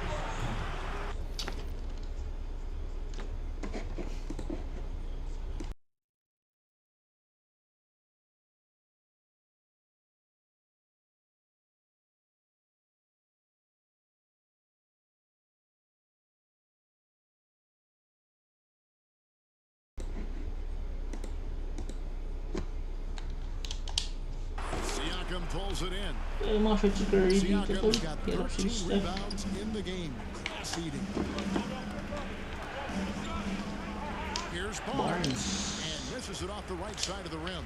Siakam pulls it in. Yung mga shots si Curry dito tol. Siakam's got Hirap si 13 Steph. rebounds in the game. Seeding. Here's Barnes. Barnes. And misses it off the right side of the rim.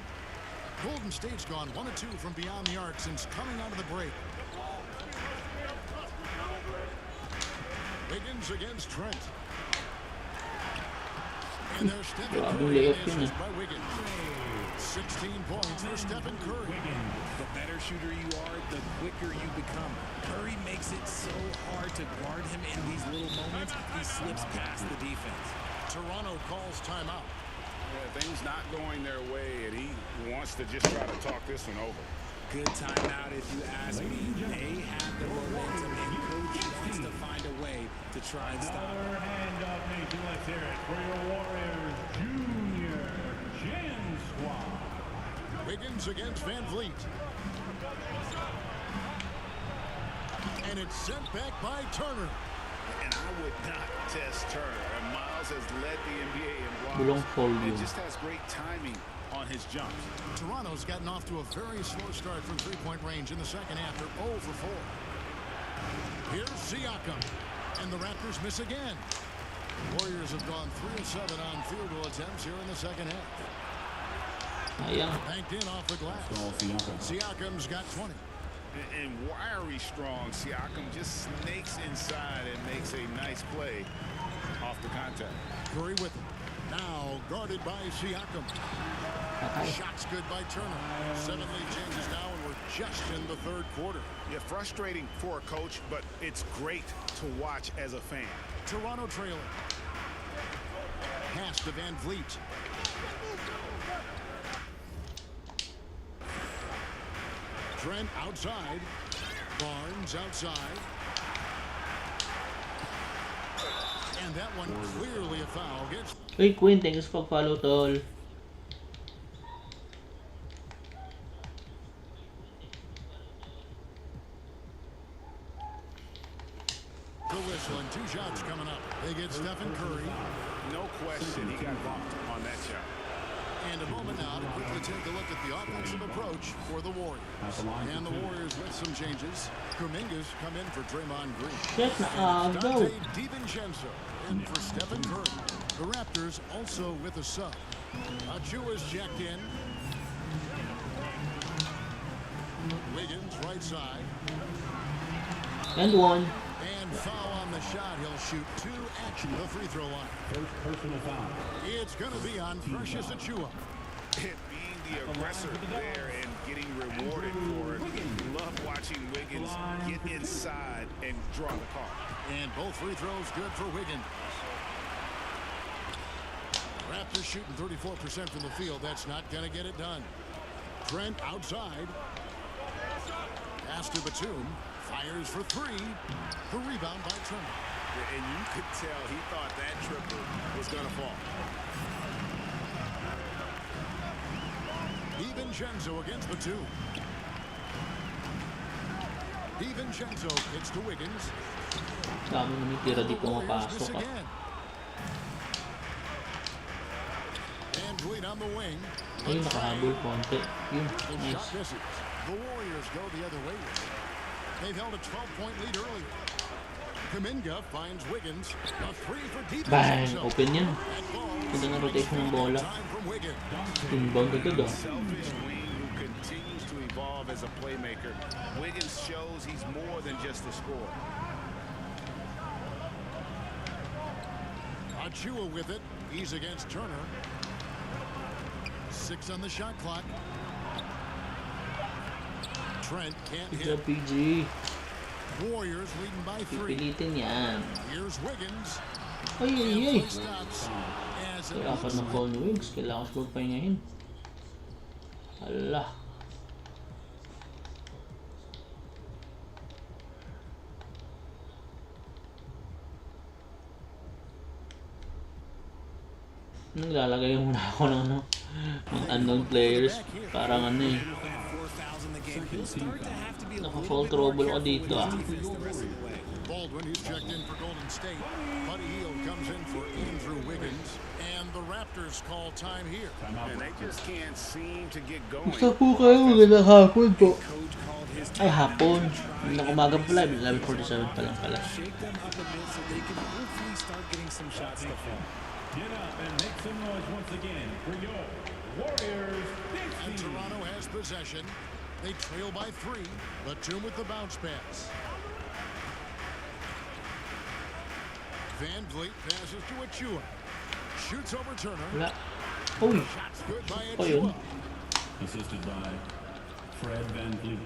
Golden State's gone 1 of 2 from beyond the arc since coming out of the break. Wiggins against Trent. And there's Stephen Grabing Curry layup and yun assist by Wiggins. 16 points for Stephen Curry. The better shooter you are, the quicker you become. Curry makes it so hard to guard him in these little moments. He slips past the defense. Toronto calls timeout. Yeah, things not going their way, and he wants to just try to talk this one over. Good timeout if you ask me. They have the momentum, and coach wants to find a way to try and stop it. Another hand-up nation. Let's hear it for your Warriors Junior Gym Squad. Wiggins against Van Vliet. And it's sent back by Turner. And I would not test Turner. And Miles has led the NBA in Bulong blocks. foul It yun. just has great timing on his jumps. Toronto's gotten off to a very slow start from three-point range in the second half. They're 0 for 4. Here's Siakam. And the Raptors miss again. Warriors have gone 3 of 7 on field goal attempts here in the second half. Sayang. Banked in off the glass. Siakam's got 20. And wiry strong, Siakam just snakes inside and makes a nice play off the contact. Curry with him. Now guarded by Siakam. Shots good by Turner. 7 lead changes now, and we're just in the third quarter. Yeah, frustrating for a coach, but it's great to watch as a fan. Toronto trailing. Pass to Van Vliet. Trent outside. Barnes outside. And that one clearly a foul against. Uy, Queen, thanks for follow, tol. The whistle and 2 shots coming up. They get Stephen Curry. No question, he got bumped on that shot. And a moment now to quickly take a look at the offensive approach for the Warriors. And the Warriors with some changes. Kuminga's come in for Draymond Green. Shit, go. Dante DiVincenzo in for Stephen Curry. The Raptors also with a sub. Achua's checked in. Wiggins right side. And one. And foul on the shot. He'll shoot 2 at the free throw line. First personal foul. It's going to be on Precious Achua. Being the aggressor there and getting rewarded for it. Love watching Wiggins get inside and draw the call. And both free throws good for Wiggins. Raptors shooting 34% from the field. That's not going to get it done. Trent outside. Pass to Batum. Fires for 3. The rebound by Turner. And you could tell he thought that triple was going to fall. DiVincenzo against Batum. DiVincenzo hits to Wiggins. Dami naman tira di Warriors miss pumapasok. again. And Vliet on the wing. Ay, nakahabol konti. Yun, The nice. shot misses. The Warriors go the other way. They've held a 12-point lead earlier. Kuminga finds Wiggins. A 3 for Bang! DiVincenzo. Open yan. That ball Ganda ng rotation ng bola. time from Wiggins. Timbang agad ah. Selfish wing who continues to evolve as a playmaker. Wiggins shows he's more than just a scorer. Achua with it. He's against Turner. 6 on the shot clock. Trent can't Ito hit. PG. Warriors leading by 3. Pipilitin yan. Here's Wiggins. Ay, ay, And ay. play stops as it Kaya apat looks ng foul ni Wings. Kailangan ko siguro pahingahin. Hala. Naglalagay muna ako ng ano, ng unknown players. Parang ano eh. Naka-fall trouble ako dito ah. Baldwin, who's checked in for Golden State. Buddy Hield comes in for Andrew Wiggins. And the Raptors call time here. And they just can't seem to get going. Gusto po kayo, magandang hapon po. Ay, hapon. Hindi na umaga pala, 11:47 pa lang pala. Shake them up a bit so they can hopefully start getting some shots to fall. Get up and make some noise once again for your Warriors. And Toronto has possession. They trail by 3. Batum with the bounce pass. Van Vliet passes to Achua. Shoots over Turner. Wala. Uy. Good by O yun. Achua. Assisted by Fred VanVleet.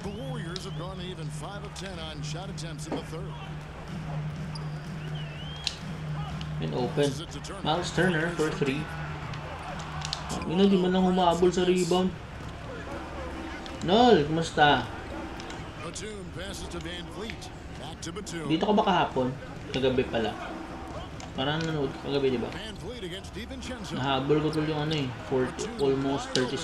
The Warriors have gone even 5 of 10 on shot attempts in the third. And open. Miles Turner for 3. Di man lang humabol sa rebound. Nol, kumusta? Batum passes to VanVleet. Back to Batum. Dito ka ba kahapon? Kagabi pala. Parang nanood ka kagabi, di ba? VanVleet against DiVincenzo. Nahabol ko tuloy yung ano eh. Almost 36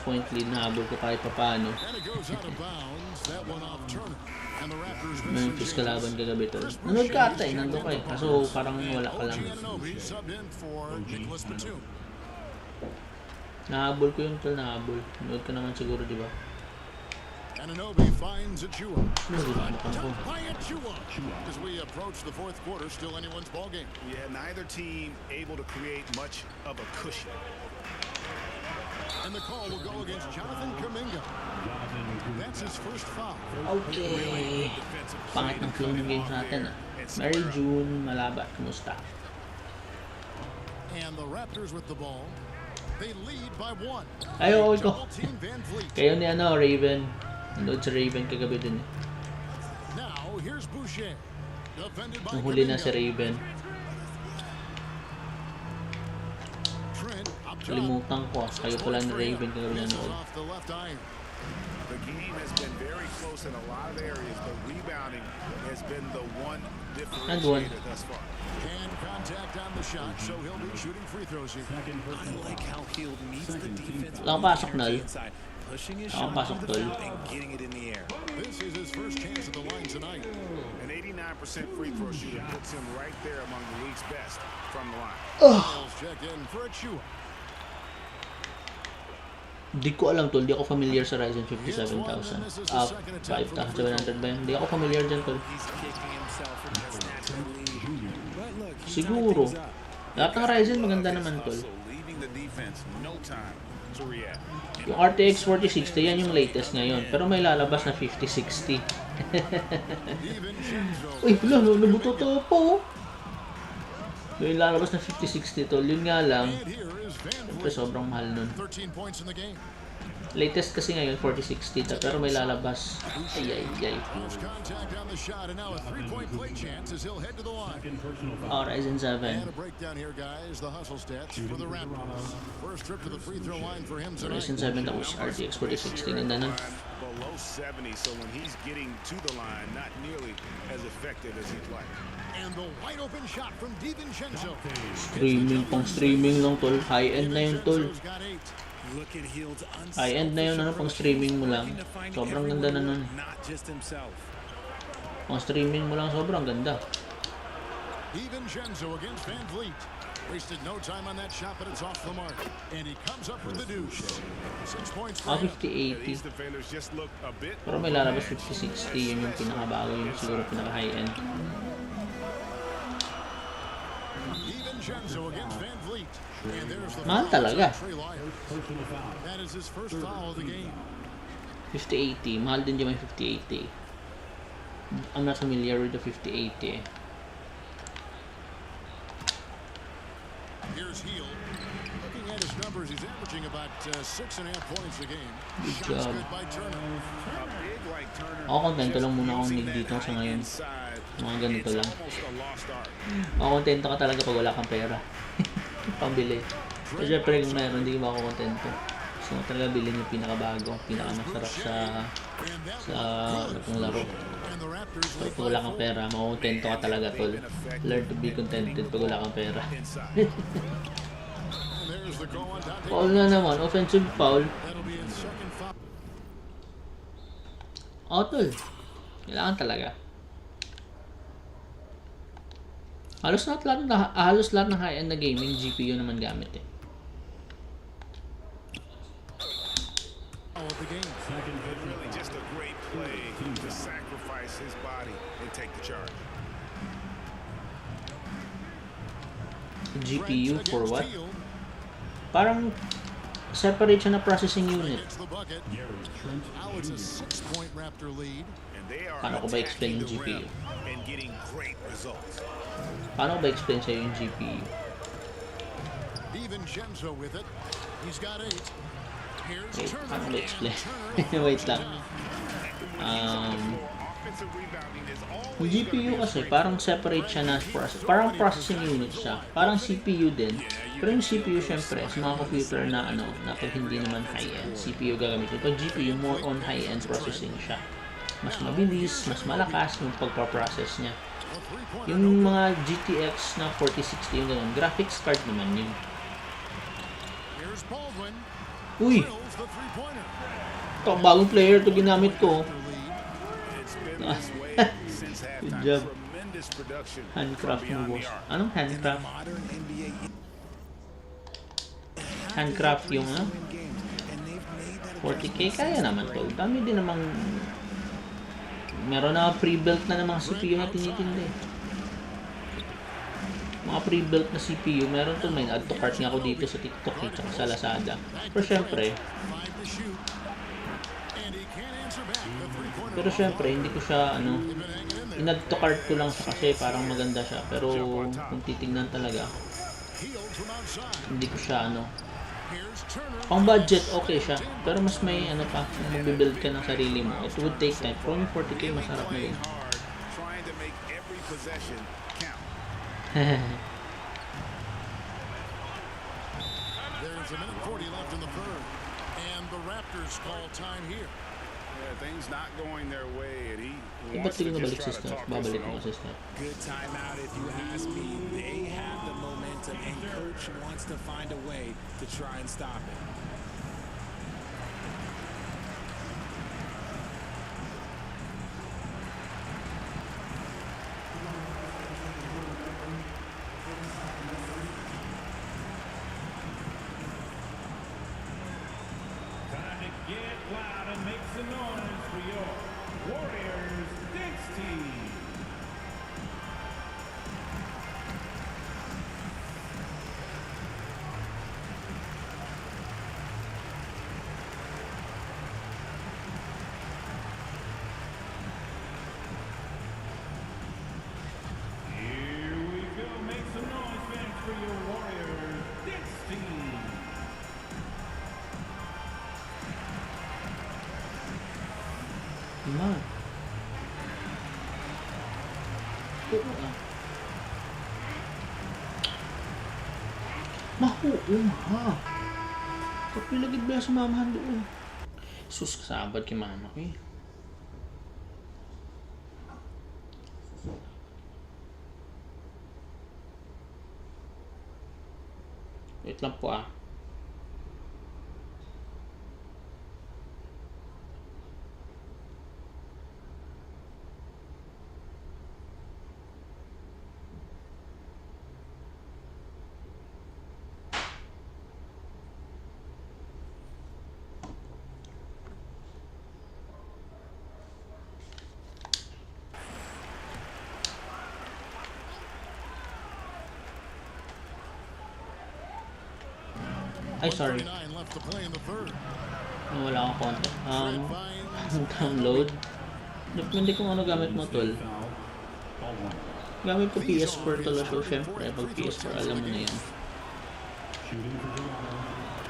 point lead. Nahabol ko kahit pa paano. And it goes out of bounds. That one off Turner. And the Raptors Memphis kalaban kagabi to. Nanood ka ata eh. Nandun ka eh. Kaso parang wala ka lang. Anunoby subbed in for Nicholas Batum. Nahabol ko yung tol. Nahabol. Nanood ka naman siguro, di ba? Anunoby finds Achua. Nakalimutan ko. Dunked by Achua. As we approach the fourth quarter, still anyone's ball game. Yeah, neither team able to create much of a cushion. And the call will go against Jonathan Kuminga. That's his first foul. Okay. Pangit ng flow ng games natin ah. Mary June, Malabat, kumusta? And the Raptors with the ball. They lead by 1. Ayaw ko. Double team VanVleet. Kayo ni ano, Raven. Nanood sa Raven kagabi din eh. Now here's Boucher. Defended by Nung huli na si Kuminga. Raven. Trent up top. Kalimutan ko. Kayo pala ni Raven kagabi Misses nanood. off the left iron. The game has been very close in a lot of areas, but rebounding has been the one differentiator thus far. Hand contact on the shot, so he'll be shooting free throws here. I like how Hield meets the defense. Wala kang pasok, Nal. Inside, pushing his Wala kang shot pasok, to the Tol. foul and getting it in the air. This is his first chance at the line tonight. An 89% free throw shooter puts him right there among the league's best from the line. Miles checked in for Achua. Di ko alam tol, di ako familiar sa Ryzen 57,000. 5,700 ba yun? Di ako familiar dyan tol. He's kicking himself in his natural lead. But look, he's Siguro. tying things up. Lahat ng Ryzen maganda naman tol. So leaving the defense no time to react. Yung RTX 4060, yan yung latest ngayon. Pero may lalabas na 5060. Uy, wala, nabuto to po. May lalabas na 5060 tol. Yun nga lang. Siyempre sobrang mahal nun. 13 points in the game. Latest kasi ngayon 4060 pero may lalabas. Ay. Close contact on the shot, and now a three-point play chance as he'll head to the line. Ryzen 7. And a breakdown here, guys. The hustle stats for the Raptors. First trip to the free throw line for him tonight. Ryzen 7 tapos RTX 4060. Ganda nun. Below 70, so when he's getting to the line, not nearly as effective as he'd like. And the wide open shot from DiVincenzo. Streaming lang tol. High-end na yun tol. Got 8. Look at Hield's High-end na yun, ano, pang streaming mo lang. Sobrang ganda na nun. not just himself. Pang streaming mo lang, sobrang ganda. DiVincenzo against VanVleet. Wasted no time on that shot, but it's off the mark. And he comes up with the deuce. 6 points for him. 5080. These defenders just look a bit. Pero may lalabas 5060. Yun yung pinakabago, yung siguro pinaka-high-end. DiVincenzo against VanVleet. And there's the Mahal foul talaga. on Trey Lyles. That is his first foul of the game. 5080. Mahal din yung may 5080. I'm not familiar with the 5080. Here's Hield. Looking at his numbers, he's averaging about 6.5 points a game. Good Shots job. good by Turner. A big like Turner. Ako kontento lang muna akong nig dito sa ngayon. Inside, Mga ganito lang. almost a lost art. Ako kontento ka talaga pag wala kang pera. Pambili. So syempre kung meron, hindi ba ako kontento. So talaga bilhin yung pinakabago, pinakamasarap sa itong laro. And the Raptors So, lead pag wala kang pera, makukontento ka talaga tol. Learn to be contented pag wala kang pera. And there's the goal on Dante. Foul na naman, offensive foul. That'll be his second foul. Tol. Kailangan talaga. Halos lahat ng high-end na gaming GPU naman gamit eh. Of the game. Really just a great play to sacrifice his body and take the charge. GPU Trent for against what? Hield. Parang separate siya na processing unit. Gets the bucket. Now it's a 6-point Raptor lead. And they are Paano ko ba explain attacking yung the GPU? rim and getting great results. Paano ba explain sa'yo yung GPU? DiVincenzo with it. He's got 8. Here's Wait, Turner. paano ba explain? Turner Wait lang. Yung GPU kasi parang separate siya na parang processing unit siya. Parang CPU din. Pero yung CPU syempre sa mga computer na na pag hindi naman high-end CPU gagamitin. Pag GPU more on high-end processing siya. Mas mabilis, mas malakas yung pagpaprocess niya. Yung mga GTX na 4060 yung ganun, graphics card naman yun. Here's Baldwin. Uy! Drills the three-pointer. Ito, bagong player to ginamit ko. It's been this way since Good halftime. job. Tremendous production Handcraft from mo, beyond boss. the arc. Anong In the handcraft? modern NBA, Handcraft yung win games, and they've made that 40k, kaya naman to. Dami din namang meron na pre-built na ng mga CPU na tinitindi. Mga pre-built na CPU, meron to. May add to cart nga ako dito sa TikTok at sa Lazada. Pero syempre, 5 to shoot. And he can't answer back. The three-pointer. hindi ko siya in-add to cart ko lang siya kasi parang maganda siya. Pero kung titignan talaga, Healed from outside. hindi ko siya Here's Turner. pang budget okay siya. Pero mas may pa, kung magbe-build ka ng sarili mo. It would take time. Pero yung 40k masarap na din. Playing hard, trying to make every possession count. There's a minute 40 left in the third. And the Raptors call time here. Yeah, things not going their way, and he Ba't wants di to ko nabalik just try si to Steph? talk this Babalik one mo over. si Steph. good timeout if you ask me. They have the momentum, and coach wants to find a way to try and stop it. Time to get loud and make some noise for your Warriors dance team. Here we go. Make some noise, fans, for your Warriors dance team. Ma. Oo ah. Mahuom ha. Kapilagid ba sa mamahan doon? Sus, kasabad kay mama ko eh. Wait lang po ah. Ay, sorry. 139 left to play in the third. Wala akong content. Download. Depende kung ano gamit mo, tol. Gamit ko PS4 tol. So, syempre, pag PS4, alam mo na yan. Shooting for Toronto.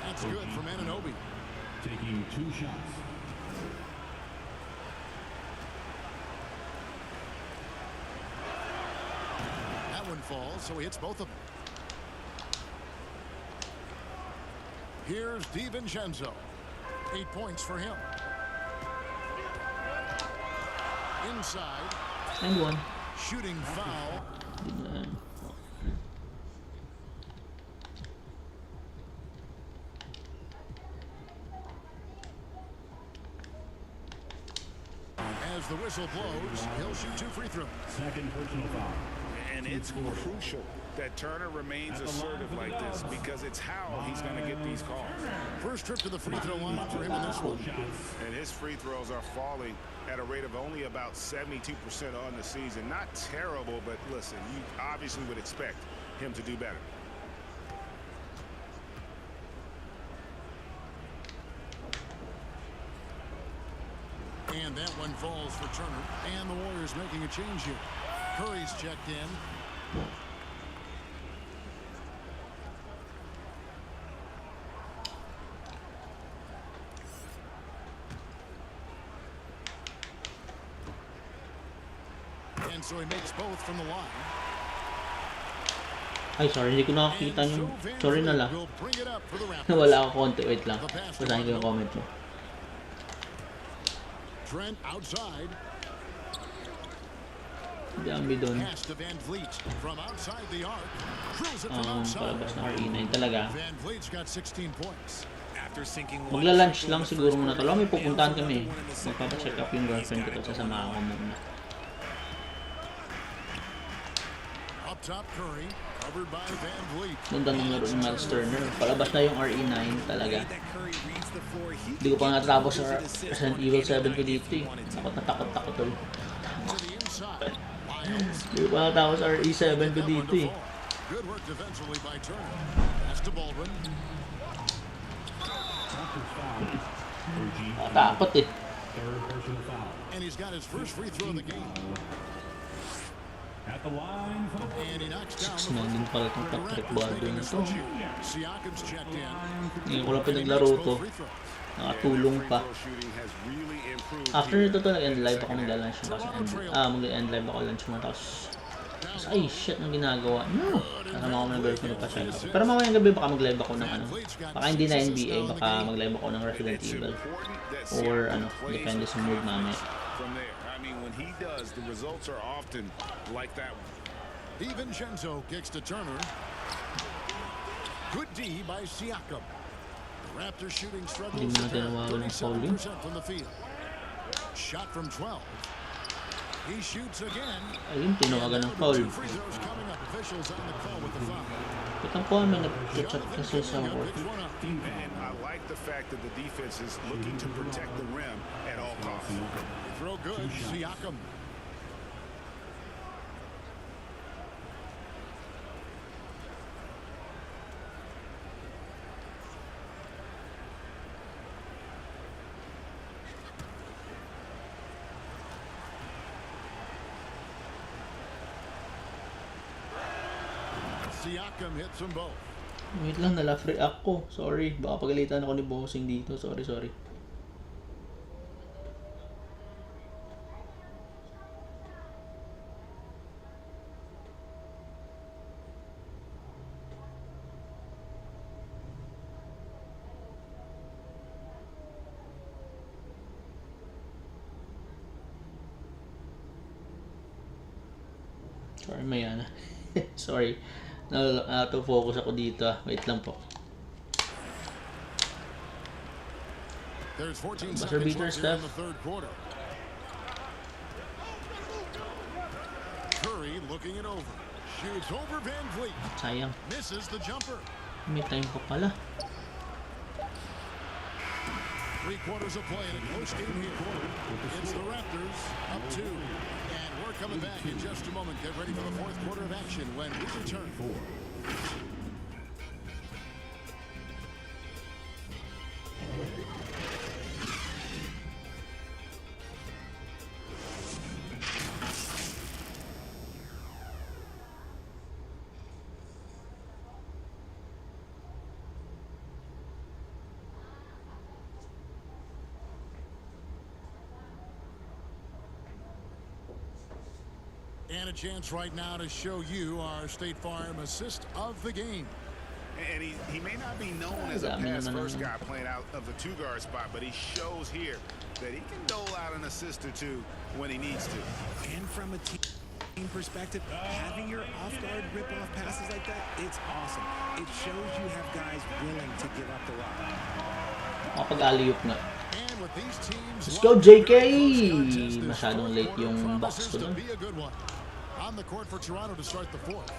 That's good from Anunoby. Taking 2 shots. That one falls, so he hits both of them. Here's DiVincenzo. 8 points for him. Inside. And one. Shooting foul. As the whistle blows, he'll shoot 2 free throws. Second personal foul. And it's crucial that Turner remains assertive like this because it's how he's going to get these calls. First trip to the free throw line for him in this one. And his free throws are falling at a rate of only about 72% on the season. Not terrible, but listen, you obviously would expect him to do better. And that one falls for Turner. And the Warriors making a change here. Curry's checked in. And so he makes both from the line. Ay, sorry, hindi ko nakakita yung... Sorry na lang. Will bring it up for the Raptors. Wala ako konti. Wait lang. Basahin ko yung comment mo. Trent outside. Dami doon. Pass to Van Vliet from outside the arc. Drills it from outside. Palabas na RE9 talaga. Van Vliet's got 16 points. Magla-lunch lang siguro muna talo. May pupuntahan kami. Magpapacheck up yung girlfriend ko. Sasama ako muna. Up top Curry. Covered by Van Vliet. Ganda ng laro ng Miles Turner. Palabas na yung RE9 talaga. Hindi ko pa natapos sa Resident Evil 7 ko dito eh. Takot na takot tol. Hindi ko pa natapos sa RE7 ko dito eh. Good work defensively by Turner. Pass to Baldwin. Takot eh. And he's got his first free throw of the game. At the line for the And he knocks down the Nandun pala itong Patrick Baldwin na to. Siakam's checked in. Ngayon ko lang pinaglaro to. Nakatulong pa. After nito to, nag-end live ako magla-lunch mo. Mag-end live ako lunch mo. Tapos, ay shit, nang ginagawa. No! Kasama ko ng girlfriend pa check up. Pero mamayang gabi baka mag-live ako ng ano. Baka hindi na NBA, baka mag-live ako ng Resident Evil. Or ano, depende sa mood mamaya. When he does, the results are often like that one. DiVincenzo kicks to Turner. Good D by Siakam. The Raptors shooting struggles. Hindi mo natin nawawalan ng fouling. 37% from the field. Shot from 12. He shoots again. Ayun, tinawagan ng foul. Two free throws coming up. Officials on the call with the foul. Itang po may nag-chat kasi sa work. And I like the fact that the defense is looking to protect the rim at all costs. Throw good. Siakam. Siakam hits them both. Wait lang, nala-free ako. Sorry, baka pagalitan ako ni Bossing dito. Sorry. Sorry, Mayana. Sorry. Out-of-focus ako dito. Wait lang po. There's 14 Buzzer seconds beater left stuff. in the third quarter. Curry looking it over. Shoots over Van Vliet. Sayang. Misses the jumper. May time pa pala. 3 quarters of play in a close game here. It's the Raptors up 2. And we're coming back in just a moment. Get ready for the fourth quarter of action when we return. And a chance right now to show you our State Farm assist of the game. And he may not be known as a pass-first guy playing out of the two-guard spot, but he shows here that he can dole out an assist or two when he needs to. And from a team perspective, having your off-guard rip-off passes like that, it's awesome. It shows you have guys willing to give up the rock. Makapag-alley-oop nga. And with these teams, Let's go, JK! Masyadong late yung box ko dun. On the court for Toronto to start the fourth.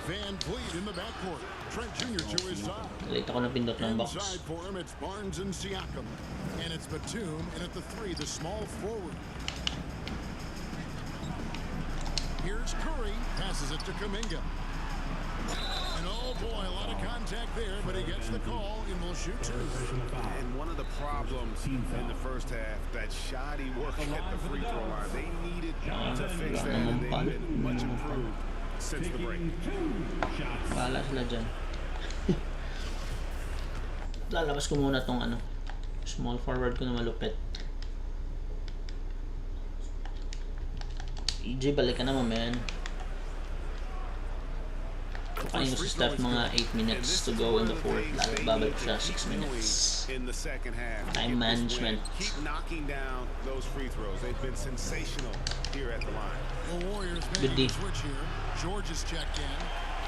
Van Vliet in the backcourt. Trent Jr. to his side. Late ako napindot ng box. Inside for him, it's Barnes and Siakam. And it's Batum, and at the 3, the small forward. Here's Curry, passes it to Kuminga. And oh boy, a lot of contact there, but he gets the call and will shoot 2. And one of the problems in the first half, that shoddy work at the free throw line. They needed to fix that, and they've been much improved since the break. Wala sila dyan. Lalabas ko muna tong ano, small forward ko na malupit. CJ, balik ka naman, man. Kapain ko si Steph mga 8 minutes to go in the fourth. Babalik siya 6 minutes. In the second half. Time management. Keep knocking down those free throws. They've been sensational here at the line. The Warriors Good D. making a switch here. George is checked in.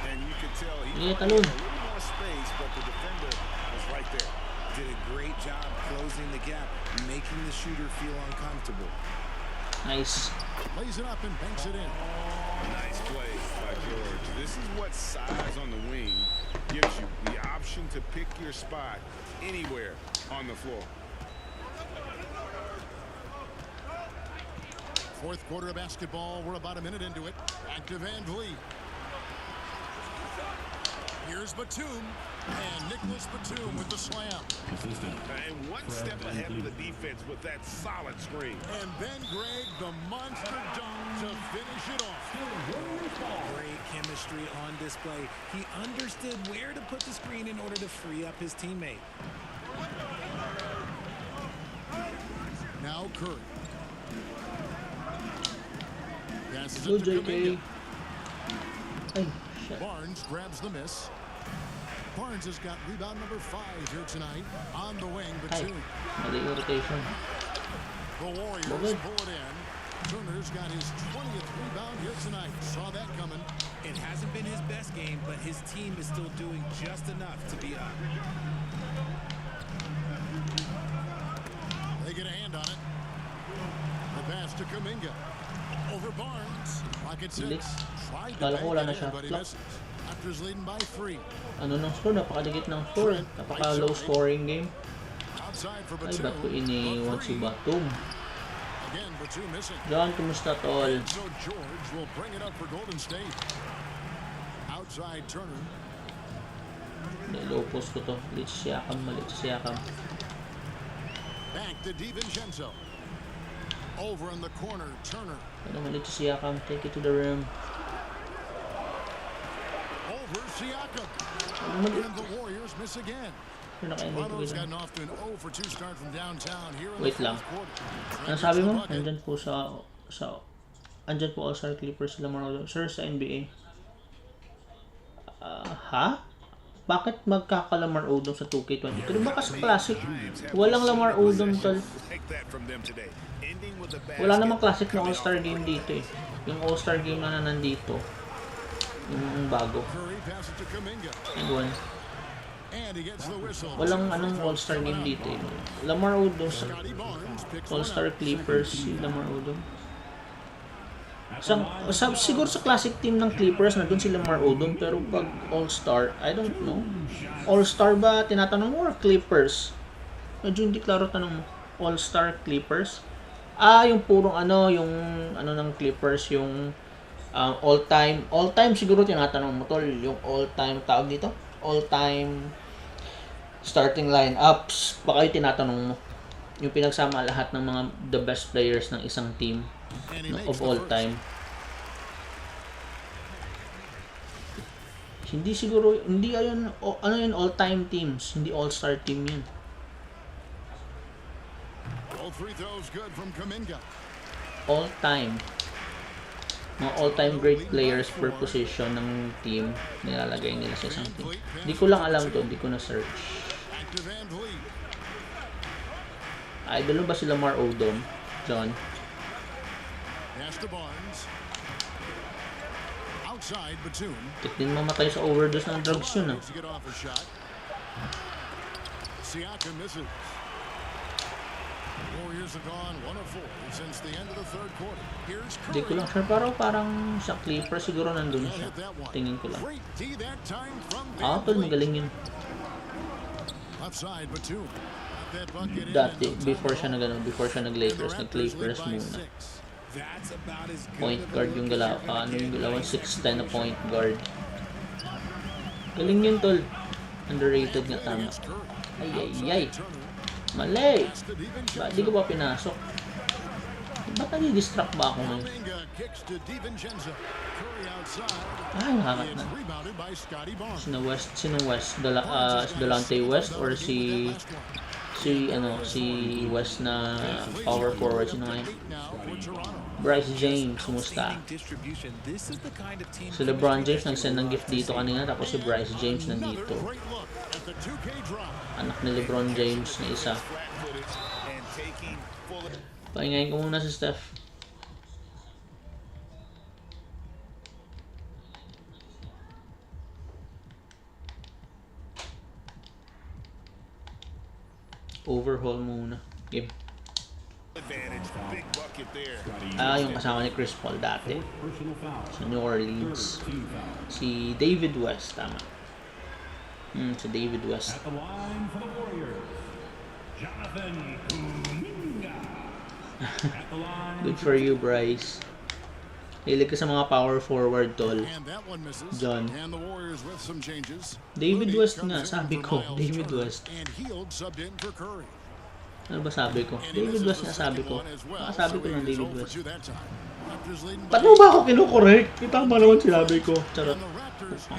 And you can tell he Yeah, wanted a talon. little more space, but the defender was right there. Did a great job closing the gap, making the shooter feel uncomfortable. Nice. Lays it up and banks it in. Nice play by George. This is what size on the wing gives you, the option to pick your spot anywhere on the floor. Fourth quarter of basketball. We're about a minute into it. Back to Van Vliet. Here's Batum. And Nicholas Batum with the slam. And one step ahead of the defense with that solid screen. And Ben Gregg, the monster dunk to finish it off. Great chemistry on display. He understood where to put the screen in order to free up his teammate. Now Curry. Passes Good, it to JK. Kuminga. Ay, shit. Barnes grabs the miss. Barnes has got rebound number 5 here tonight. On the wing, Ay, Batum. mali yung rotation. The Warriors Good. pull it in. Turner's got his 20th rebound here tonight. Saw that coming. It hasn't been his best game, but his team is still doing just enough to be up. They get a hand on it. The pass to Kuminga. Over Barnes. Pocket Bilis. 6. Tried to Kala ko wala bank na it siya. in, but he Lock. misses. Raptors leading by 3. Ano ng score? Napakadikit ng score. Napaka-low scoring game. Outside for Ay, Batum. ba't ko iniwan si Batum? Again, Batum missing. John, kumusta tol? So George will bring it up for Golden State. Outside Turner. Low post ko to. Malit si Siakam. Back to DiVincenzo. Over in the corner, Turner. Ano, malit si Siakam. Take it to the rim. Over Siakam. Ano, malit? And the Warriors miss again. Ano nakainit ko Toronto's dito? gotten off to an 0 for 2 start from downtown here in Wait the lang. fourth quarter. Ano sabi mo? Andyan po andyan po All-Star Clippers sila Ronaldo. Sir, sa NBA. Ha? Bakit magkaka-Lamar Odom sa 2K22? Diba ka sa Classic? Walang Lamar Odom, tol. Wala namang Classic na All-Star game dito eh. Yung All-Star game na nandito. Yung bago. Curry passes to Kuminga. Ayun. And he gets the whistle. Walang anong All-Star game dito eh. Lamar Odom sa Scotty Barnes picks one All-Star up. Clippers, si Lamar Odom. Siguro sa classic team ng Clippers na doon si Lamar Odom, pero pag All-Star, I don't know. All-Star ba tinatanong mo or Clippers? Medyo hindi klaro tanong mo. All-Star Clippers? Yung purong yung ng Clippers, yung all-time siguro tinatanong mo tol, yung all-time tawag dito? All-time starting lineups, baka yung tinatanong mo. Yung pinagsama lahat ng mga the best players ng isang team of all time. Hindi siguro, hindi yun, all-time teams, hindi all-star team yun. All three throws good from Kuminga. All-time. Mga all-time great players per position ng team nilalagay nila sa isang team. Hindi ko lang alam to, hindi ko na-search. Back to Van Vliet. Idol mo ba si Lamar Odom, John? Pass to Barnes. Outside Batum. Din mamatay sa overdose ng drugs yun To get off a shot. Siakam misses. Warriors have gone 1 of 4 since the end of the third quarter. Here's Hindi ko Curry. lang sure, pero parang sa Clippers siguro nandun siya. Tingin ko lang. Great D that time from Van Tol, Vliet. magaling yun. Left side Batum. Got that bucket in Dati, in no before time siya at all. before siya nag-Lakers, The Raptors nag-Clippers lead by muna. 6. That's about as good Point of a guard yung look as galaw, you're gonna yung get galawan, in 6'10 na point guard. Galing yun, tol. Underrated nga, tama. Against Curry. Ay, ay, Outside ay. Turner. Mali! Pass to DiVincenzo. Ba't di ko ba pinasok? Ba't nadi-distract ba ako ngayon? Kuminga kicks to DiVincenzo. Curry outside. Ay, nakakat It's na. rebounded by Scotty Barnes. Sino West? Si Delonte West or si si West na power forward. Sino nga yun? Bryce James, kumusta? Si LeBron James nag-send ng gift dito kanina, tapos si Bryce James nandito. Anak ni LeBron James na isa. Pahingayin ko muna si Steph. Overhaul muna. Game. Yung kasama ni Chris Paul dati sa New Orleans. Si David West, tama. Si David West. Good for you, Bryce. Hilig ka sa mga power forward, tol. John. David West nga, sabi ko. David West. Ano ba sabi ko? David West nga sabi ko. Sabi ko ng David West. Ba't mo ba ako kinukorek? Tama naman sinabi ko. Charot.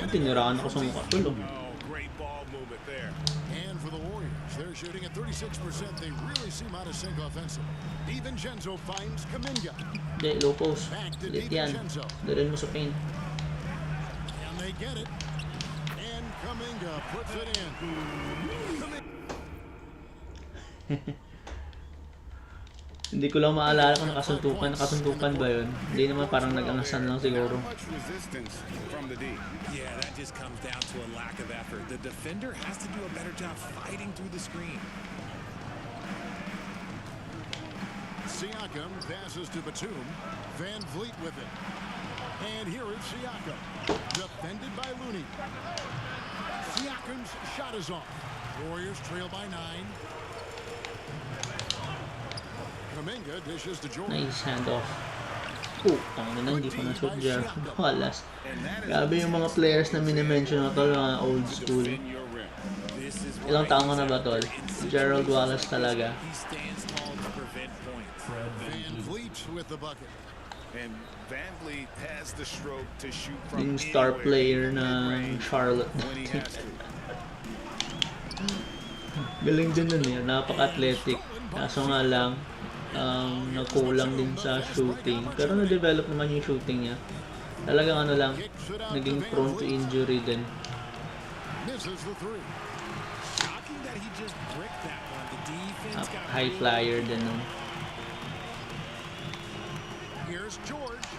Tiniraan ako sa mukha, tol. They're shooting at 36%. They really seem out of sync offensive. DiVincenzo finds Kuminga. Hindi, low post. Ulit yan. Dalhin mo sa paint. And they get it. And Kuminga puts it in. Hindi ko lang maalala kung nakasuntukan. Nakasuntukan ba yun? Hindi naman, parang nag-angasan lang siguro. Yeah, that just comes down to a lack of effort. The defender has to do a better job fighting through the screen. Siakam passes to Batum. Van Vliet with it. And here is Siakam. Defended by Looney. Siakam's shot is off. Warriors trail by 9. Kuminga dishes to Jordan. Nice handoff. Tangin na, hindi ko na-shoot Gerald Wallace. Grabe yung mga players na minimension na tol, mga old school. Ilang taon na ba tol? Gerald Wallace talaga. Yung star player ng Charlotte. Galing din nun eh, napaka-athletic. Kaso nga lang, nagkulang din sa shooting, pero na-develop naman yung shooting niya. Talagang ano lang, naging prone to injury din. High flyer din nun.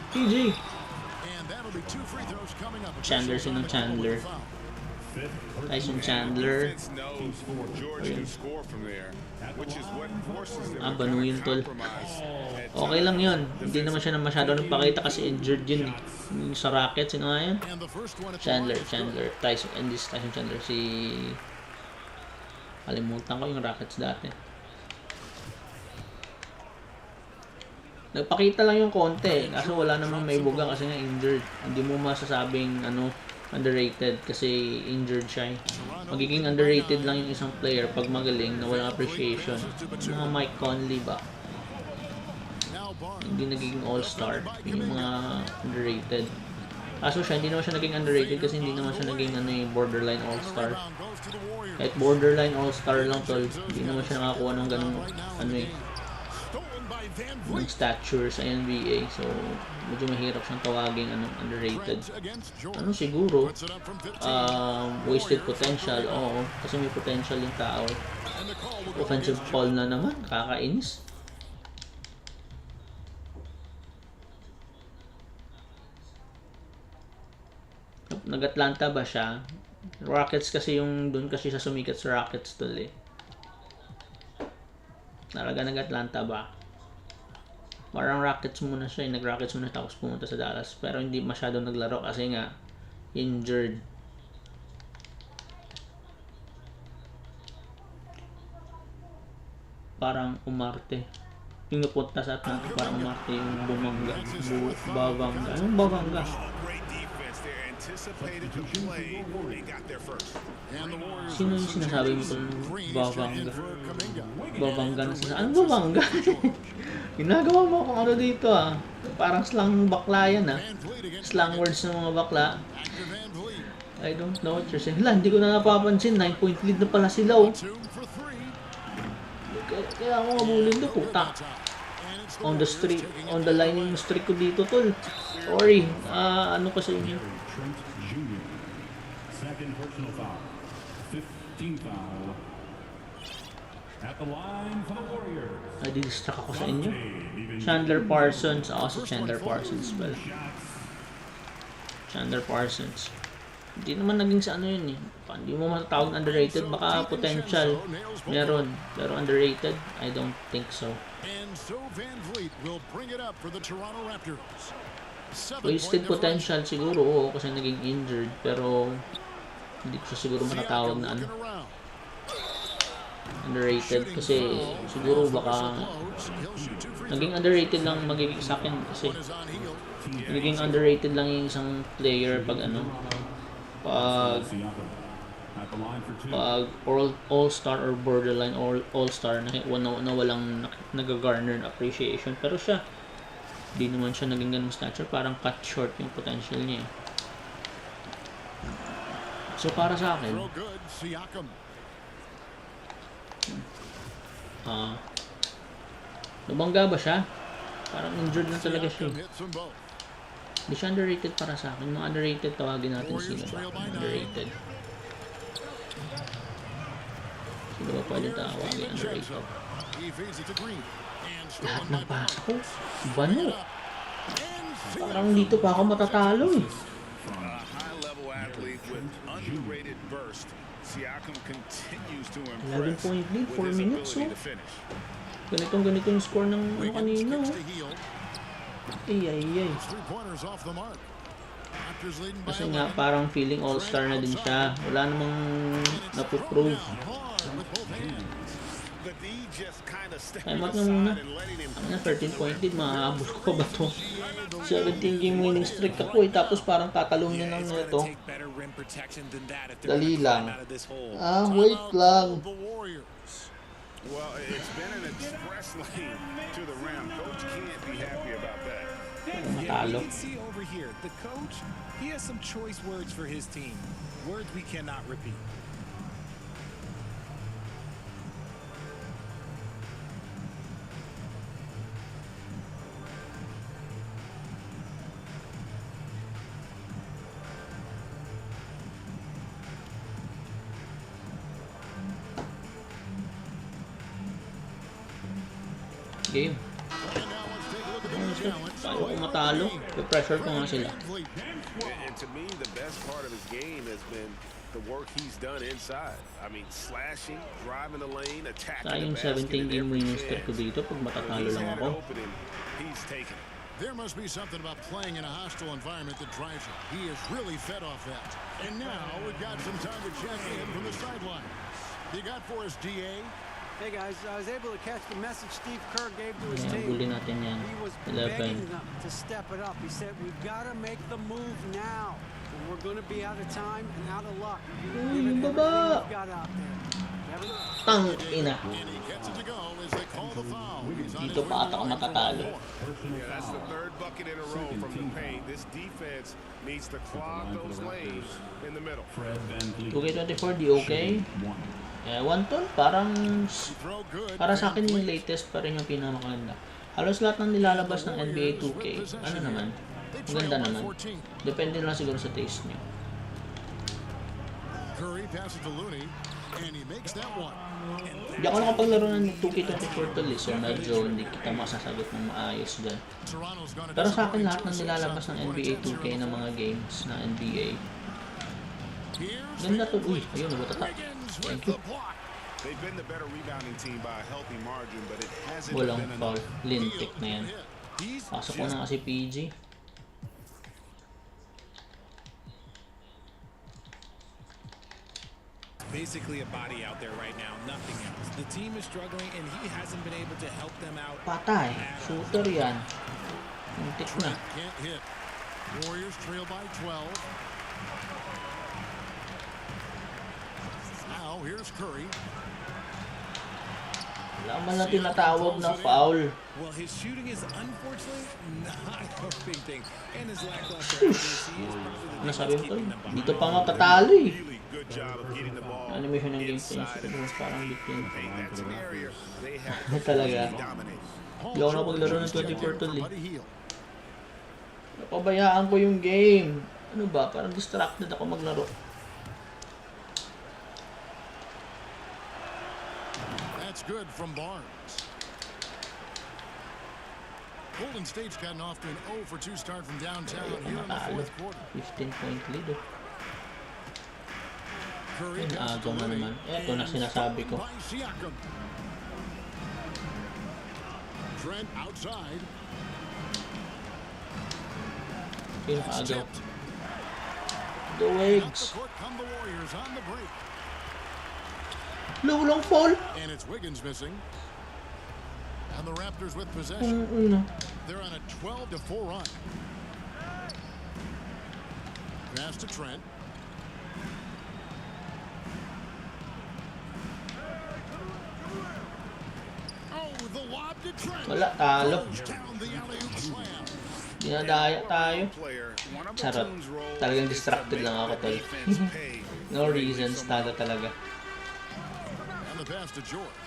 PG! Chandler, sino Chandler? Tyson Chandler. Banu yun tol. Okay lang yun. Hindi naman siya masyado nagpakita kasi injured yun eh. Sa Rockets, sino nga yun? Chandler. Tyson Chandler. Kalimutan ko yung Rockets dati. Nagpakita lang yung konti. Kaso wala namang may buga kasi nga injured. Hindi mo masasabing underrated kasi injured siya. Magiging underrated lang yung isang player pag magaling na walang appreciation. Mga Mike Conley ba? Hindi nagiging all-star. Yung mga underrated. Kaso siya, hindi naman siya naging underrated kasi hindi naman siya naging borderline all-star. Kahit borderline all-star lang tol, hindi naman siya nakakuha ng ganung ng stature sa NBA. So medyo mahirap siyang tawaging underrated. Siguro wasted potential. Oo, kasi may potential yung tao. Offensive foul na naman, kakainis. Nag-Atlanta ba siya? Rockets kasi yung doon kasi sa sumikat sa Rockets tol eh. Talaga nag-Atlanta ba? Parang Rockets muna siya, nag-Rockets muna tapos pumunta sa Dallas. Pero hindi masyadong naglaro kasi nga injured. Parang umarte. Yung napunta sa Atlanta, parang umarte yung Bavanga. Anong Bavanga? Sino yung sinasabi mo itong Bavanga? Bavanga na sinasabi. Anong Bavanga? Ginagawa mo kung ano dito ah. Parang slang bakla yan ah. Slang words ng mga bakla. I don't know what you're saying. Hala, hindi ko na napapansin. 9-point lead na pala sila oh. Kaya ako mabulin doon, puta. On the street, on the line yung streak ko dito, tol. Sorry, ano ko sa inyo. Trent Jr. Second personal foul. 15th foul. At the line for the Warriors. Nadidistract ako sa inyo. Chandler Parsons. Ako si Chandler Parsons pala. Chandler Parsons. Hindi naman naging sa ano yun eh. Hindi mo matatawag underrated. Baka potential meron. Pero underrated, I don't think so. And so Van Vliet will bring it up for the Toronto Raptors. Wasted potential siguro, oo, kasi naging injured. Pero hindi ko siya siguro matatawag na ano. Underrated kasi siguro baka naging underrated lang magiging sa akin kasi naging underrated lang yung isang player pag ano pag all-star or borderline all-star na walang nag-garner appreciation. Pero siya di naman siya naging ganung stature, parang cut short yung potential niya. So para sa akin nabangga ba siya? Parang injured na talaga siya. Hindi siya underrated para sa akin. Mga underrated, tawagin natin sino ba? Underrated. Sino ba pwede tawagin underrated? Lahat ng pasa ko, bano. Parang dito pa ako matatalo eh. High-level athlete with underrated burst. Siakam continues to 11 point lead, 4 minutes oh. Ganito yung score ng ano kanina oh. Ay. Kasi nga parang feeling all-star na din siya. Wala namang napuprove. Ay, mat na muna. Ang 13 point lead, maaabos ko ba to? 17 game winning streak ako eh, tapos parang tatalong niya ng ito. Dali lang. Wait lang. Well, it's been an express lane to the rim. Coach can't be happy about that. Yeah, you can see over here, the coach, he has some choice words for his team. Words we cannot repeat. Game. Tayo kung matalo, pressure ko nga sila. And to me, the best part of his game has been the work he's done inside. I mean, slashing, driving the lane, attacking the basket. Sayang 17 game winning streak ko dito pag matatalo lang ako. He's taken it. There must be something about playing in a hostile environment that drives him. He is really fed off that. And now we've got some time to check in from the sidelines. You got for us, DA? Hey guys, I was able to catch the message Steve Kerr gave to his Ayan, team. huli natin yan. He was 11. begging them to step it up. He said, we've got to make the move now. And we're going to be out of time and out of luck. Uy, yung baba! Tang ina. Dito pa ata ka matatalo. Yeah, that's the third bucket in a row from the paint. This defense needs to clog those lanes in the middle. 2K24, di okay? Ewan tol, parang para sa akin yung latest pa rin yung pinakamaganda. Halos lahat ng nilalabas ng NBA 2K, ano naman, maganda naman. Depende lang siguro sa taste nyo. Hindi ako nakapaglaro ng 2K24 tol eh, so medyo hindi kita masasagot ng maayos dyan. Pero sa akin lahat ng nilalabas ng NBA 2K ng mga games na NBA, ganda tol. Uy, ayun, nabutata. Thank you. They've been the better rebounding team by a healthy margin, but it hasn't Walang been foul. enough. Lintik na yan. Pasok ko na kasi PG. Basically a body out there right now, nothing else. The team is struggling and he hasn't been able to help them out. Patay. Shooter yan. Lintik na. Can't hit. Warriors trail by 12. Now here's Curry. Wala man na tinatawag na foul. Well, his shooting is unfortunately not a big thing. And his lackluster accuracy is probably the Nasabi mo keeping tol, them behind. dito pa matatalo eh. Really good good job of getting the ball Animation ng gameplay inside niya of parang bitin. that's an area they have Talaga. dominated. Hindi ako nakapaglaro ng 24 tol eh. Napabayaan ko yung game. Ano ba? Parang distracted ako maglaro. That's good from Barnes. Golden State's gotten off to an 0 for 2 start from downtown here in the fourth quarter. 15-point lead oh. Curry Agaw na naman. Ito na sinasabi ko. Trent outside. Pinakaagaw. The Wigs. Come the Warriors on the break. Low long fall. And it's Wiggins missing. And the Raptors with possession. They're on a 12-4 run. Pass to Trent. Oh, the lob to Trent. Wala, talo. Down the alley-oop slam. Dinadaya tayo. Charot. Talagang distracted lang ako tol. No reasons, talo talaga. And the pass to George.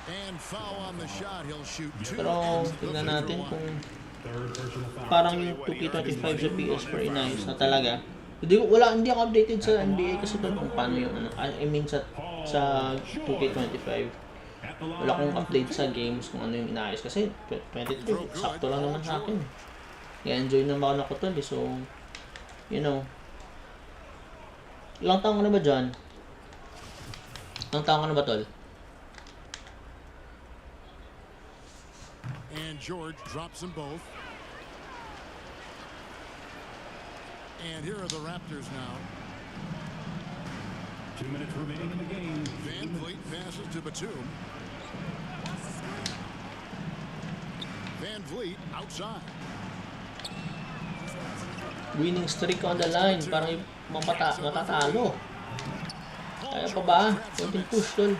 And foul on the shot. He'll shoot 2. Pero tingnan natin kung parang yung 2K25 sa PS4 inayos na talaga. Hindi ako updated sa NBA kasi tol kung paano yung ano. I mean sa 2K25. Wala akong update sa games kung ano yung inayos kasi 23 sakto lang naman sa akin. I-enjoy naman ako tol eh. So you know. Ilang taon ka na ba dyan? Ilang taon ka na ba tol? And George drops them both. And here are the Raptors now. 2 minutes remaining in the game. Van Vliet passes to Batum. Van Vliet outside. Winning streak on the line. Parang matatalo. Kaya pa ba? Konting push tol.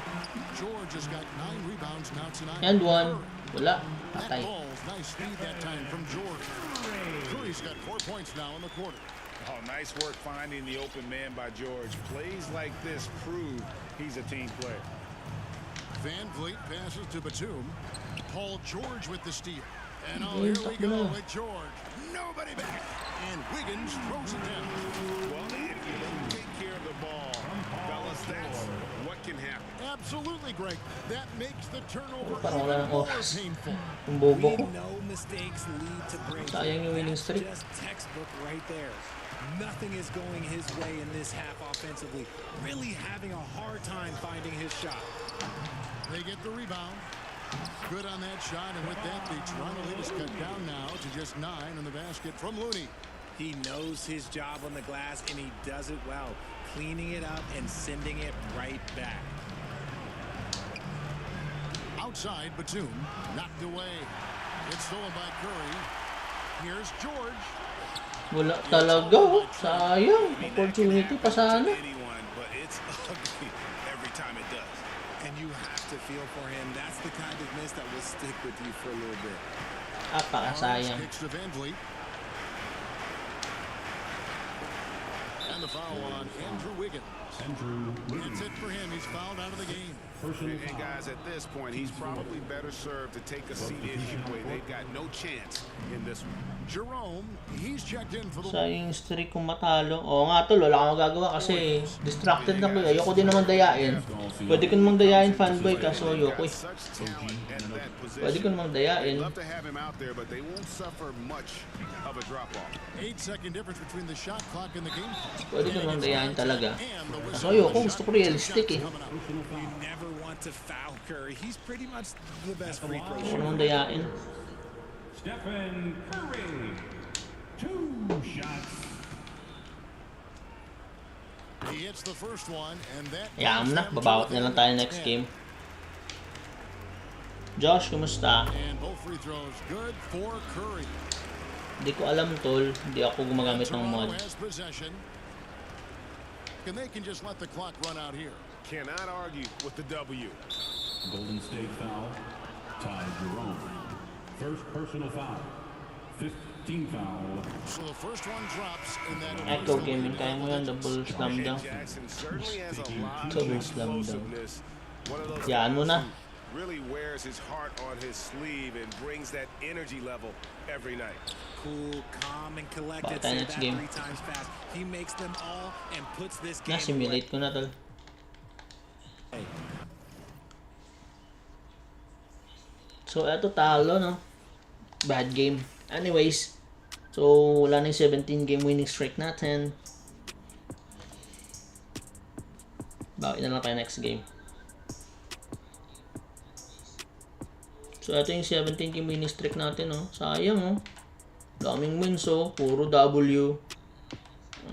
George has got 9 rebounds now tonight. And one. Wala. Patay. Nice speed that time from George. Curry's got 4 points now in the quarter. Oh, nice work finding the open man by George. Plays like this prove he's a team player. Van Vliet passes to Batum. Paul George with the steal. And here we go with George. Nobody back. And Wiggins throws it down. Well, if you don't take care of the ball, fellas, that's what can happen. Absolutely, Greg. That makes the turnover Parang wala nang more oras. painful. Yung bobo ko. No mistakes lead to break. Sayang yung winning streak. Just textbook right there. Nothing is going his way in this half offensively. Really having a hard time finding his shot. They get the rebound. Good on that shot, and with that, the Toronto lead is cut down now to just 9 in the basket from Looney. He knows his job on the glass, and he does it well, cleaning it up and sending it right back. Outside, Batum, knocked away. It's stolen by Curry. Here's George. Wala talaga. Sayang. Opportunity pa sana. But it's ugly every time it does. And you have to feel for him. That's the kind of miss that will stick with you for a little bit. Sayang. Kicks to Van Vliet. And the foul on Andrew Wiggins. That's it for him. He's fouled out of the game. And guys, at this point, he's probably better served to take a seat anyway. They've got no chance in this one. Jerome, he's checked in for the... Sayang streak kung matalo. Oo nga tol, wala akong magagawa kasi distracted na ko. Ayoko din naman dayain. Pwede ko namang dayain fanboy kaso ayoko eh. Pwede ko namang dayain. Love to have him out there, but they won't suffer much of a drop-off. 8-second difference between the shot clock and the game clock. Pwede ko namang dayain talaga. Kaso ayoko, gusto ko realistic eh. You never want to foul Curry. He's pretty much the best free throw Ayoko shooter. namang dayain. Stephen Curry. 2 shots. He hits the first one, and that... Hayaan na, babawat na lang tayo next game. Josh, kumusta? And both free throws good for Curry. Hindi ko alam tol, hindi ako gumagamit ng mod. Toronto has possession. And they can just let the clock run out here. Cannot argue with the W. Golden State foul. Ty Jerome. First personal foul. team foul. So the first one drops in that Echo Gaming, kaya mo yan, double slam dunk. Jackson certainly has a lot of Double slam dunk. explosiveness. One of those Yan mo na. guys who really wears his heart on his sleeve and brings that energy level every night. Cool, calm, and collected. Baka Say next that game. 3 times fast. He makes them all and puts this game away. Na-simulate ko na tol. So, eto talo, no? Bad game. Anyways, so, wala na yung 17 game winning streak natin. Bakit na lang tayo next game. So, eto yung 17 game winning streak natin, no? Sayang, oh. Daming wins, oh. Puro W.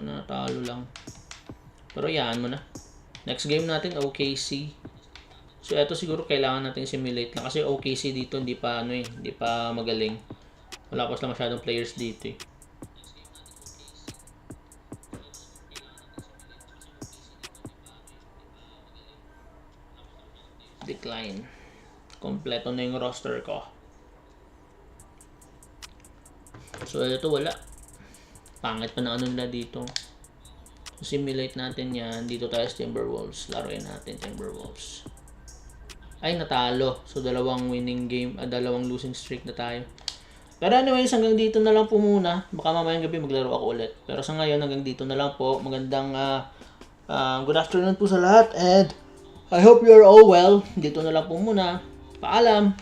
Natalo lang. Pero yan mo na. Next game natin, OKC. So, eto siguro kailangan natin simulate lang. Kasi OKC dito, hindi pa magaling. Wala pa sila masyadong players dito eh. Decline. Kompleto na yung roster ko. So, ito wala. Pangit pa na ano nila dito. So, simulate natin yan. Dito tayo sa Timberwolves. Laruin natin Timberwolves. Ay, natalo. So, dalawang winning game, dalawang losing streak na tayo. Pero anyways, hanggang dito na lang po muna. Baka mamayang gabi maglaro ako ulit. Pero sa ngayon, hanggang dito na lang po. Magandang good afternoon po sa lahat. And I hope you're all well. Dito na lang po muna. Paalam!